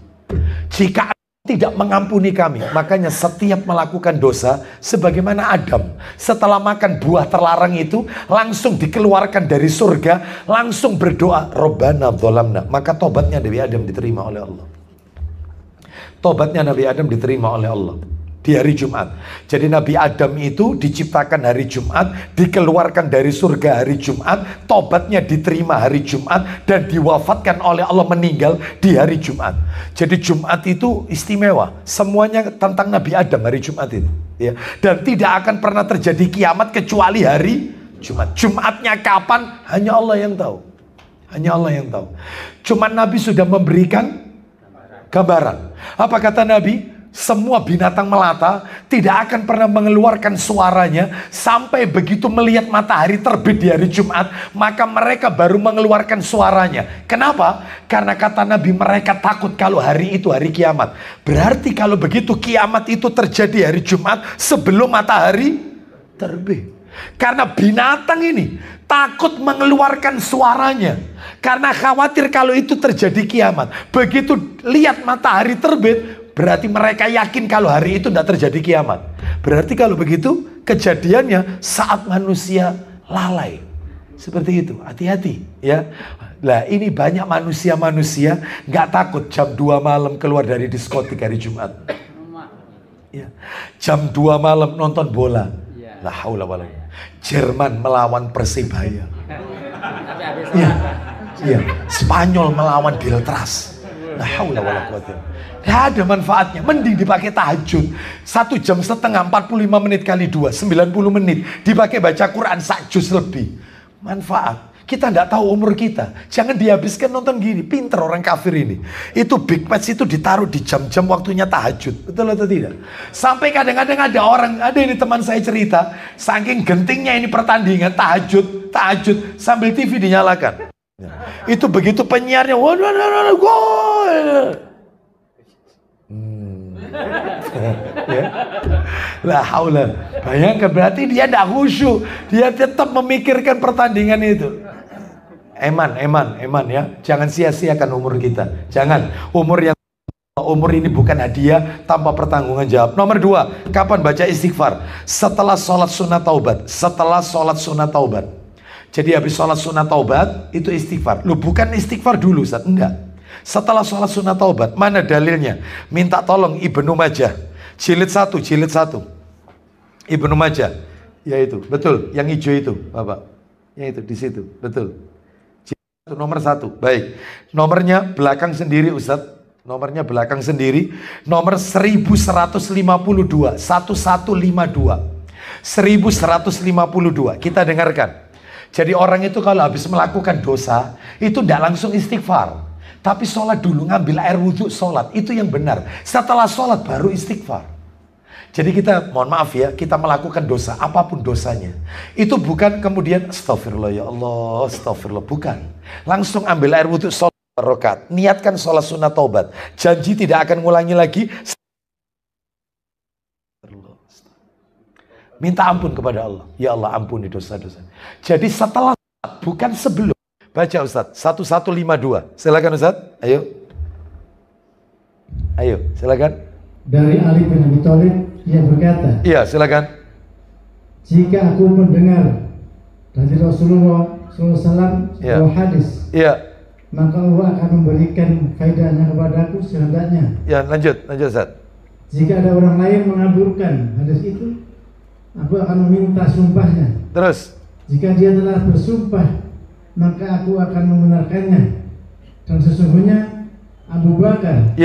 jika tidak mengampuni kami. Makanya setiap melakukan dosa, sebagaimana Adam setelah makan buah terlarang itu langsung dikeluarkan dari surga, langsung berdoa Robbana dzolamna. Maka tobatnya Nabi Adam diterima oleh Allah. Tobatnya Nabi Adam diterima oleh Allah di hari Jumat. Jadi Nabi Adam itu diciptakan hari Jumat, dikeluarkan dari surga hari Jumat, tobatnya diterima hari Jumat, dan diwafatkan oleh Allah meninggal di hari Jumat. Jadi Jumat itu istimewa, semuanya tentang Nabi Adam hari Jumat itu ya. Dan tidak akan pernah terjadi kiamat kecuali hari Jumat. Jumatnya kapan? Hanya Allah yang tahu. Hanya Allah yang tahu. Cuma Nabi sudah memberikan gambaran. Apa kata Nabi? Semua binatang melata tidak akan pernah mengeluarkan suaranya sampai begitu melihat matahari terbit di hari Jumat, maka mereka baru mengeluarkan suaranya. Kenapa? Karena kata Nabi, mereka takut kalau hari itu hari kiamat. Berarti kalau begitu kiamat itu terjadi hari Jumat sebelum matahari terbit. Karena binatang ini takut mengeluarkan suaranya, karena khawatir kalau itu terjadi kiamat. Begitu lihat matahari terbit, berarti mereka yakin kalau hari itu tidak terjadi kiamat. Berarti kalau begitu kejadiannya saat manusia lalai. Seperti itu, hati-hati ya. Lah ini banyak manusia-manusia nggak takut jam 2 malam keluar dari diskotik hari Jumat ya. Jam 2 malam nonton bola. La haula wala quwwata. Jerman melawan Persebaya ya. Ya. Spanyol melawan Deltras. La haula wala quwwata. Gak ada manfaatnya. Mending dipakai tahajud 1,5 jam 45 menit kali 2 90 menit. Dipakai baca Quran 1 juz lebih. Manfaat. Kita tidak tahu umur kita. Jangan dihabiskan nonton gini. Pinter orang kafir ini. Itu big match itu ditaruh di jam-jam waktunya tahajud. Betul atau tidak? Sampai kadang-kadang ada orang, ada ini teman saya cerita, saking gentingnya ini pertandingan tahajud sambil TV dinyalakan. Itu begitu penyiarnya, waduh, gol. Ya. La haula. Bayangkan, berarti dia tidak khusyuk. Dia tetap memikirkan pertandingan itu. Eman ya. Jangan sia-siakan umur kita. Jangan. Umur ini bukan hadiah tanpa pertanggungan jawab. Nomor 2, kapan baca istighfar? Setelah sholat sunat taubat. Setelah sholat sunat taubat. Jadi habis sholat sunat taubat itu istighfar. Lu bukan istighfar dulu, Ustaz. Enggak. Setelah sholat sunat taubat. Mana dalilnya? Minta tolong Ibnu Majah. Jilid 1. Ibnu Majah. Ya itu, betul. Yang hijau itu, Bapak. Ya itu di situ, betul. Jilid 1, nomor 1. Baik. Nomornya belakang sendiri, Ustaz. Nomornya belakang sendiri, nomor 1152, 1152. Kita dengarkan. Jadi orang itu kalau habis melakukan dosa, itu tidak langsung istighfar. Tapi sholat dulu, ngambil air wudhu, sholat. Itu yang benar. Setelah sholat baru istighfar. Jadi kita, mohon maaf ya, kita melakukan dosa, apapun dosanya. Itu bukan kemudian, astagfirullah ya Allah, astagfirullah. Bukan. Langsung ambil air wudhu, sholat. Rakaat, niatkan sholat sunat taubat, janji tidak akan ngulangi lagi. Minta ampun kepada Allah. Ya Allah, ampuni dosa-dosa. Jadi setelah, bukan sebelum. Baca Ustaz, 1152. Silakan Ustaz, ayo, silakan. Dari Ali bin Abi Thalib, ia berkata, iya silakan. Jika aku mendengar dari Rasulullah SAW sebuah hadis, iya, maka Allah akan memberikan faedahnya kepadaku sehendaknya. Ya, lanjut Ustaz. Jika ada orang lain mengaburkan hadis itu, aku akan meminta sumpahnya. Terus, jika dia telah bersumpah, maka aku akan membenarkannya. Dan sesungguhnya Abu Bakar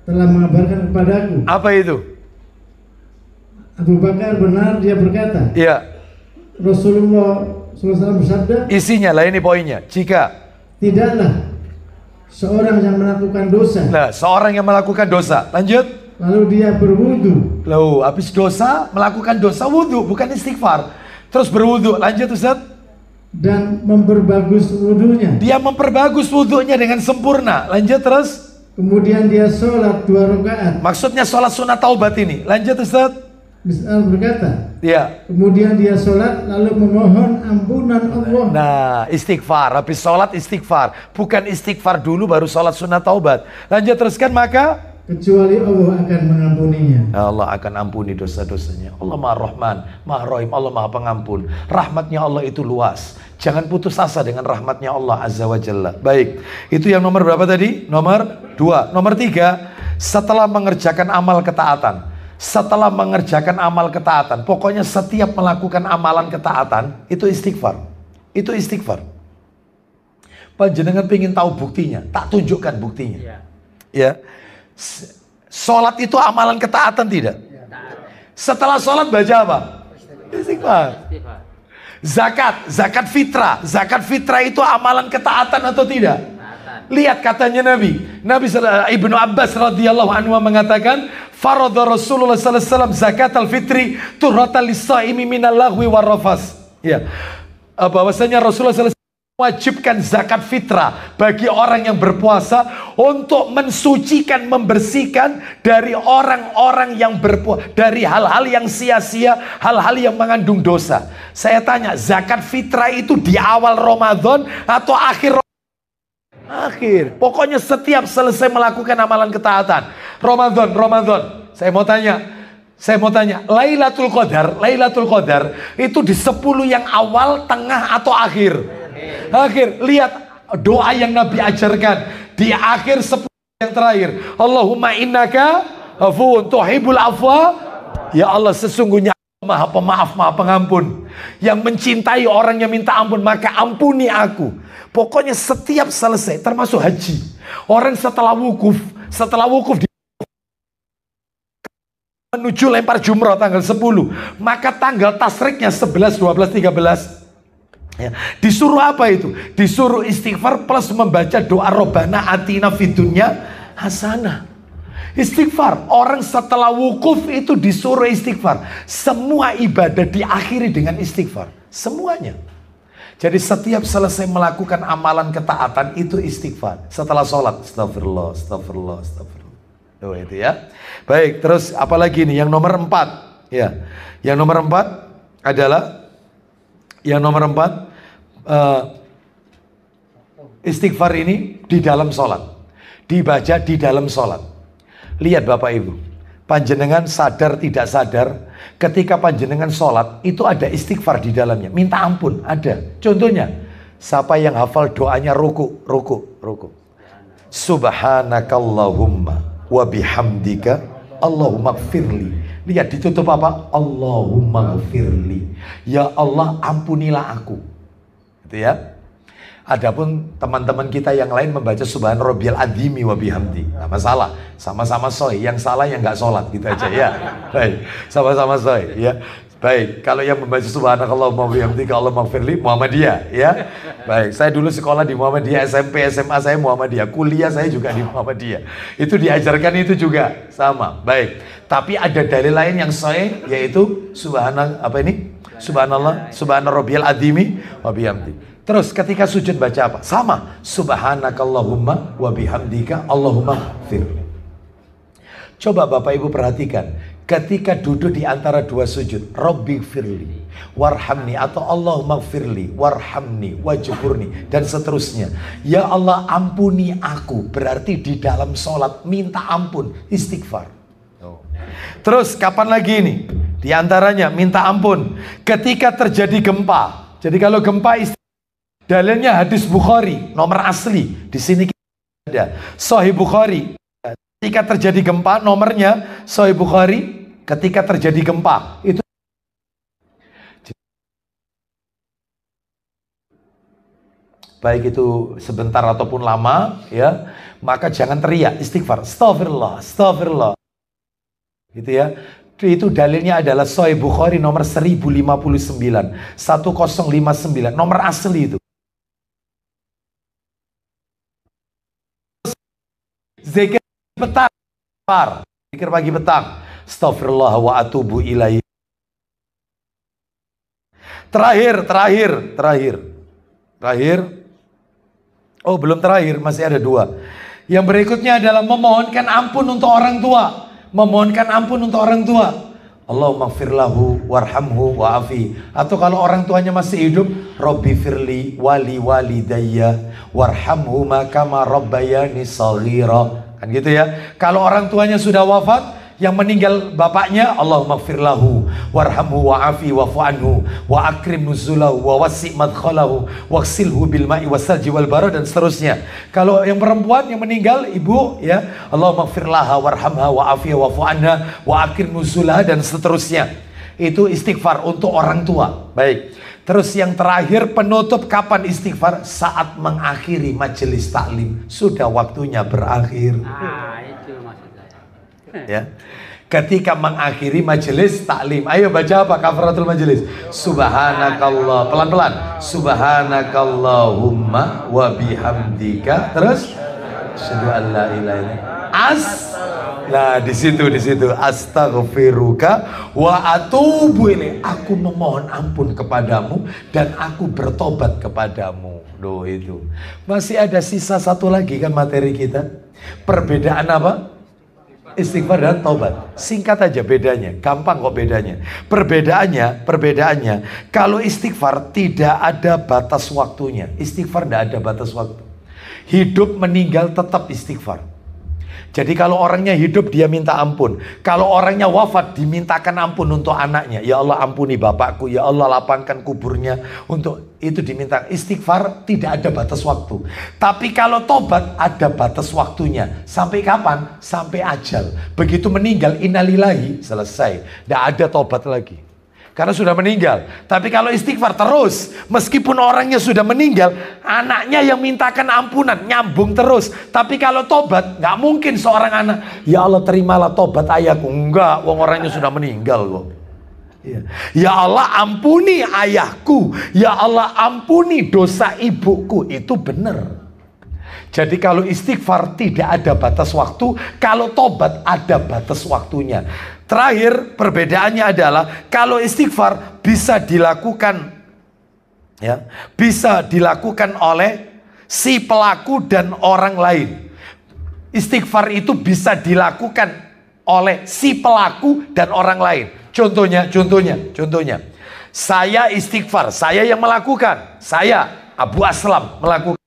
telah mengabarkan kepadaku. Apa itu? Abu Bakar benar, dia berkata, Rasulullah SAW bersabda, isinya lah, ini poinnya. Jika tidaklah seorang yang melakukan dosa. Nah, seorang yang melakukan dosa. Lanjut. Lalu dia berwudu. Lalu habis dosa, melakukan dosa wudu, bukan istighfar. Terus berwudu. Lanjut Ustaz. Dan memperbagus wudunya. Dia memperbagus wudunya dengan sempurna. Lanjut terus. Kemudian dia sholat 2 rakaat. Maksudnya sholat sunat taubat ini. Lanjut Ustaz. Misal berkata, kemudian dia sholat lalu memohon ampunan Allah. Nah, istighfar, habis sholat istighfar, bukan istighfar dulu baru sholat sunat taubat. Lanjut teruskan, maka kecuali Allah akan mengampuninya. Allah akan ampuni dosa-dosanya. Allah Maha Rahman, Maha Rahim, Allah Maha Pengampun. Rahmatnya Allah itu luas. Jangan putus asa dengan rahmatnya Allah Azza wa Jalla. Baik, itu yang nomor berapa tadi? Nomor 2. Nomor 3, setelah mengerjakan amal ketaatan. Setelah mengerjakan amal ketaatan, pokoknya setiap melakukan amalan ketaatan, itu istighfar. Itu istighfar. Panjenengan pengen tahu buktinya, tak tunjukkan buktinya. Ya. Sholat itu amalan ketaatan tidak? Setelah sholat baca apa? Istighfar. Zakat fitrah itu amalan ketaatan atau tidak? Lihat katanya Nabi Ibnu Abbas radhiyallahu anhu mengatakan, faradha Rasulullah sallallahu alaihi wasallam zakat al-fitri turatan lis-shaimi minal lahwi warrafas. Ya. Bahwasanya Rasulullah sallallahu alaihi wasallam mewajibkan zakat fitrah bagi orang yang berpuasa untuk mensucikan, membersihkan dari orang-orang yang berpuasa, dari hal-hal yang sia-sia, hal-hal yang mengandung dosa. Saya tanya, zakat fitrah itu di awal Ramadan atau akhir? Pokoknya setiap selesai melakukan amalan ketaatan. Ramadan. Saya mau tanya, Lailatul Qadar itu di 10 yang awal, tengah atau akhir? Akhir. Lihat doa yang Nabi ajarkan di akhir 10 yang terakhir. Allahumma innaka afuwun tuhibbul afwa. Ya Allah, sesungguhnya Maha Pemaaf, Maha Pengampun, yang mencintai orang yang minta ampun, maka ampuni aku. Pokoknya setiap selesai, termasuk haji. Orang setelah wukuf menuju lempar jumrah tanggal 10, maka tanggal tasriknya 11, 12, 13. Ya. Disuruh apa itu? Disuruh istighfar plus membaca doa Robbana atina fid dunya hasanah. Istighfar. Orang setelah wukuf itu disuruh istighfar. Semua ibadah diakhiri dengan istighfar. Semuanya. Jadi setiap selesai melakukan amalan ketaatan itu istighfar. Setelah sholat, astagfirullah. Oh, itu ya. Baik, terus apalagi nih? Yang nomor 4. Ya. Yang nomor 4 adalah Istighfar ini di dalam sholat, dibaca di dalam sholat. Lihat Bapak Ibu, panjenengan sadar tidak sadar, ketika panjenengan sholat itu ada istighfar di dalamnya, minta ampun ada. Contohnya, siapa yang hafal doanya ruku. Subhanakallahumma wa bihamdika Allahumma gfirli. Lihat ditutup apa? Allahumma gfirli. Ya Allah ampunilah aku. Gitu ya. Adapun teman-teman kita yang lain membaca Subhan Rabbiyal Adzimi wa bihamdi, nggak masalah, sama-sama sahih. Yang salah yang nggak sholat gitu aja ya. Baik, sama-sama sahih ya. Baik, kalau yang membaca Subhanakallahumma wa bihamdika Allahumma gfirli Muhammadiyah ya. Baik, saya dulu sekolah di Muhammadiyah, SMP, SMA saya Muhammadiyah, kuliah saya juga di Muhammadiyah. Itu diajarkan itu juga sama. Baik, tapi ada dalil lain yang sahih yaitu Subhanallah Rabbiyal Adzimi wa bihamdi. Terus ketika sujud baca apa? Sama. Subhanakallahumma wa bihamdika Allahumma gfirli. Coba Bapak Ibu perhatikan. Ketika duduk di antara dua sujud. Rabbi gfirli warhamni atau Allahumma gfirli warhamni wajburni dan seterusnya. Ya Allah ampuni aku. Berarti di dalam sholat minta ampun. Istighfar. Terus kapan lagi ini? Di antaranya minta ampun. Ketika terjadi gempa. Jadi kalau gempa dalilnya hadis Bukhari, nomor asli. Di sini ada Sahih Bukhari. Ketika terjadi gempa, nomornya Sahih Bukhari. Ketika terjadi gempa, itu baik itu sebentar ataupun lama, ya, maka jangan teriak, istighfar, astagfirullah, astagfirullah. Gitu ya. Itu dalilnya adalah Sahih Bukhari nomor 1059, 1059, nomor asli itu. Zikir petang, zikir pagi petang, astagfirullah wa atubu ilaihi. Terakhir. Oh belum terakhir, masih ada dua. Yang berikutnya adalah memohonkan ampun untuk orang tua. Memohonkan ampun untuk orang tua. Allahumma gfirlahu warhamhu wa'afi. Atau kalau orang tuanya masih hidup, Rabbi firli wali walidayya warhamhuma kama rabbayani shaghira. Kan gitu ya. Kalau orang tuanya sudah wafat, yang meninggal bapaknya, Allahumma gfirlahu warhamhu wa'afi wa'fu anhu wa akrim nuzulahu wa wasi' madkhalahu waghsilhu bil ma'i wasalji wal bara dan seterusnya. Kalau yang perempuan yang meninggal ibu ya, Allahumma gfirlaha warhamha wa'afi wa'fu anha wa akrim nuzulaha dan seterusnya. Itu istighfar untuk orang tua. Baik. Terus yang terakhir penutup kapan istighfar? Saat mengakhiri majelis taklim. Sudah waktunya berakhir. Itu maksud saya. Ya. Ketika mengakhiri majelis taklim, ayo baca apa kafaratul majelis? Subhanakallah, pelan-pelan. Subhanakallahumma wa bihamdika. Terus asyhadu an la ilaha illallah. Nah, di situ astaghfiruka wa atubu ilaik. Aku memohon ampun kepadamu dan aku bertobat kepadamu. Loh itu. Masih ada sisa satu lagi kan materi kita. Perbedaan apa? Istighfar dan taubat. Singkat aja bedanya, gampang kok bedanya. Perbedaannya, kalau istighfar tidak ada batas waktunya. Istighfar tidak ada batas waktu. Hidup meninggal tetap istighfar. Jadi kalau orangnya hidup dia minta ampun. Kalau orangnya wafat dimintakan ampun untuk anaknya. Ya Allah ampuni bapakku, ya Allah lapangkan kuburnya. Untuk itu diminta istighfar, tidak ada batas waktu. Tapi kalau tobat ada batas waktunya. Sampai kapan? Sampai ajal. Begitu meninggal innalillahi, selesai. Tidak ada tobat lagi. Karena sudah meninggal. Tapi kalau istighfar terus, meskipun orangnya sudah meninggal, anaknya yang mintakan ampunan, nyambung terus. Tapi kalau tobat, nggak mungkin seorang anak, ya Allah terimalah tobat ayahku. Enggak, wong orangnya sudah meninggal kok. Ya Allah ampuni ayahku, ya Allah ampuni dosa ibuku. Itu benar. Jadi kalau istighfar tidak ada batas waktu, kalau tobat ada batas waktunya. Terakhir perbedaannya adalah kalau istighfar bisa dilakukan ya, bisa dilakukan oleh si pelaku dan orang lain. Istighfar itu bisa dilakukan oleh si pelaku dan orang lain. Contohnya. Saya istighfar, saya yang melakukan. Saya Abu Aslam melakukan.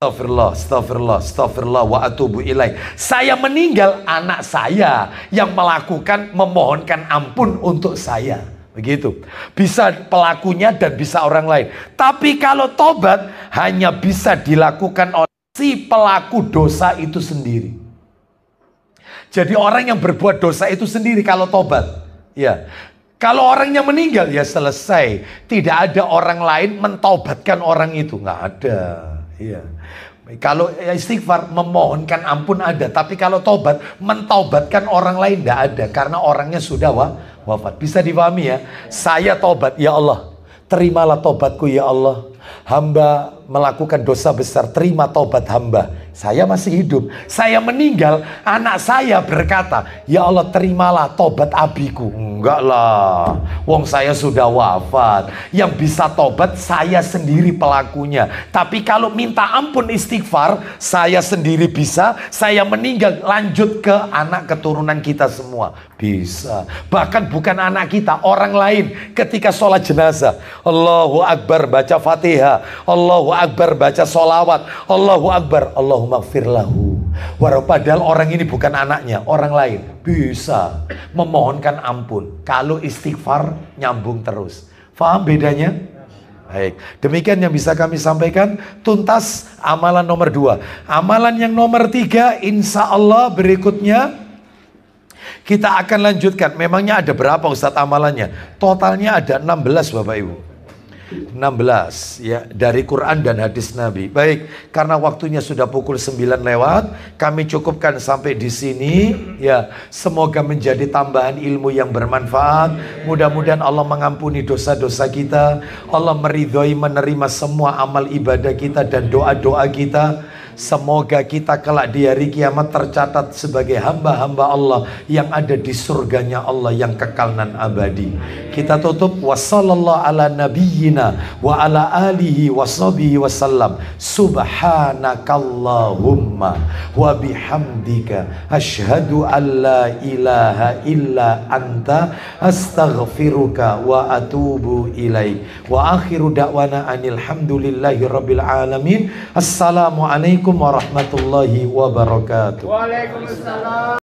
Astagfirullah, astagfirullah, astagfirullah wa atubu ilaih. Saya meninggal, anak saya yang melakukan, memohonkan ampun untuk saya. Begitu. Bisa pelakunya dan bisa orang lain. Tapi kalau tobat hanya bisa dilakukan oleh si pelaku dosa itu sendiri. Jadi orang yang berbuat dosa itu sendiri kalau tobat. Ya. Kalau orangnya meninggal ya selesai. Tidak ada orang lain mentaubatkan orang itu. Nggak ada. Iya. Kalau istighfar memohonkan ampun ada, tapi kalau tobat mentaubatkan orang lain tidak ada karena orangnya sudah wafat. Bisa dipahami ya? Saya tobat, ya Allah, terimalah tobatku ya Allah. Hamba melakukan dosa besar, terima tobat hamba. Saya masih hidup, saya meninggal, anak saya berkata, ya Allah terimalah tobat abiku. Enggak lah, wong saya sudah wafat. Yang bisa tobat saya sendiri pelakunya. Tapi kalau minta ampun istighfar, saya sendiri bisa. Saya meninggal, lanjut ke anak keturunan kita semua. Bisa. Bahkan bukan anak kita, orang lain ketika sholat jenazah. Allahu Akbar baca Fatihah, Allahu Akbar baca sholawat, Allahu Akbar, Allahumma gfir lahu. Padahal orang ini bukan anaknya, orang lain. Bisa memohonkan ampun. Kalau istighfar nyambung terus. Faham bedanya? Baik, demikian yang bisa kami sampaikan. Tuntas amalan nomor 2. Amalan yang nomor 3, insya Allah berikutnya kita akan lanjutkan. Memangnya ada berapa Ustadz amalannya? Totalnya ada 16 Bapak Ibu. 16 ya, dari Quran dan hadis Nabi. Baik, karena waktunya sudah pukul 9 lewat, kami cukupkan sampai di sini ya. Semoga menjadi tambahan ilmu yang bermanfaat. Mudah-mudahan Allah mengampuni dosa-dosa kita. Allah meridhoi menerima semua amal ibadah kita dan doa-doa kita. Semoga kita kelak di hari kiamat tercatat sebagai hamba-hamba Allah yang ada di surganya Allah yang kekal dan abadi. Kita tutup wassallallahu ala nabiyyina wa ala alihi washabihi wasallam. Subhanakallahumma wa bihamdika asyhadu an la ilaha illa anta astaghfiruka wa atubu ilaik. Wa akhiru da'wana anil hamdulillahi rabbil alamin. Assalamualaikum warahmatullahi wabarakatuh. Waalaikumsalam.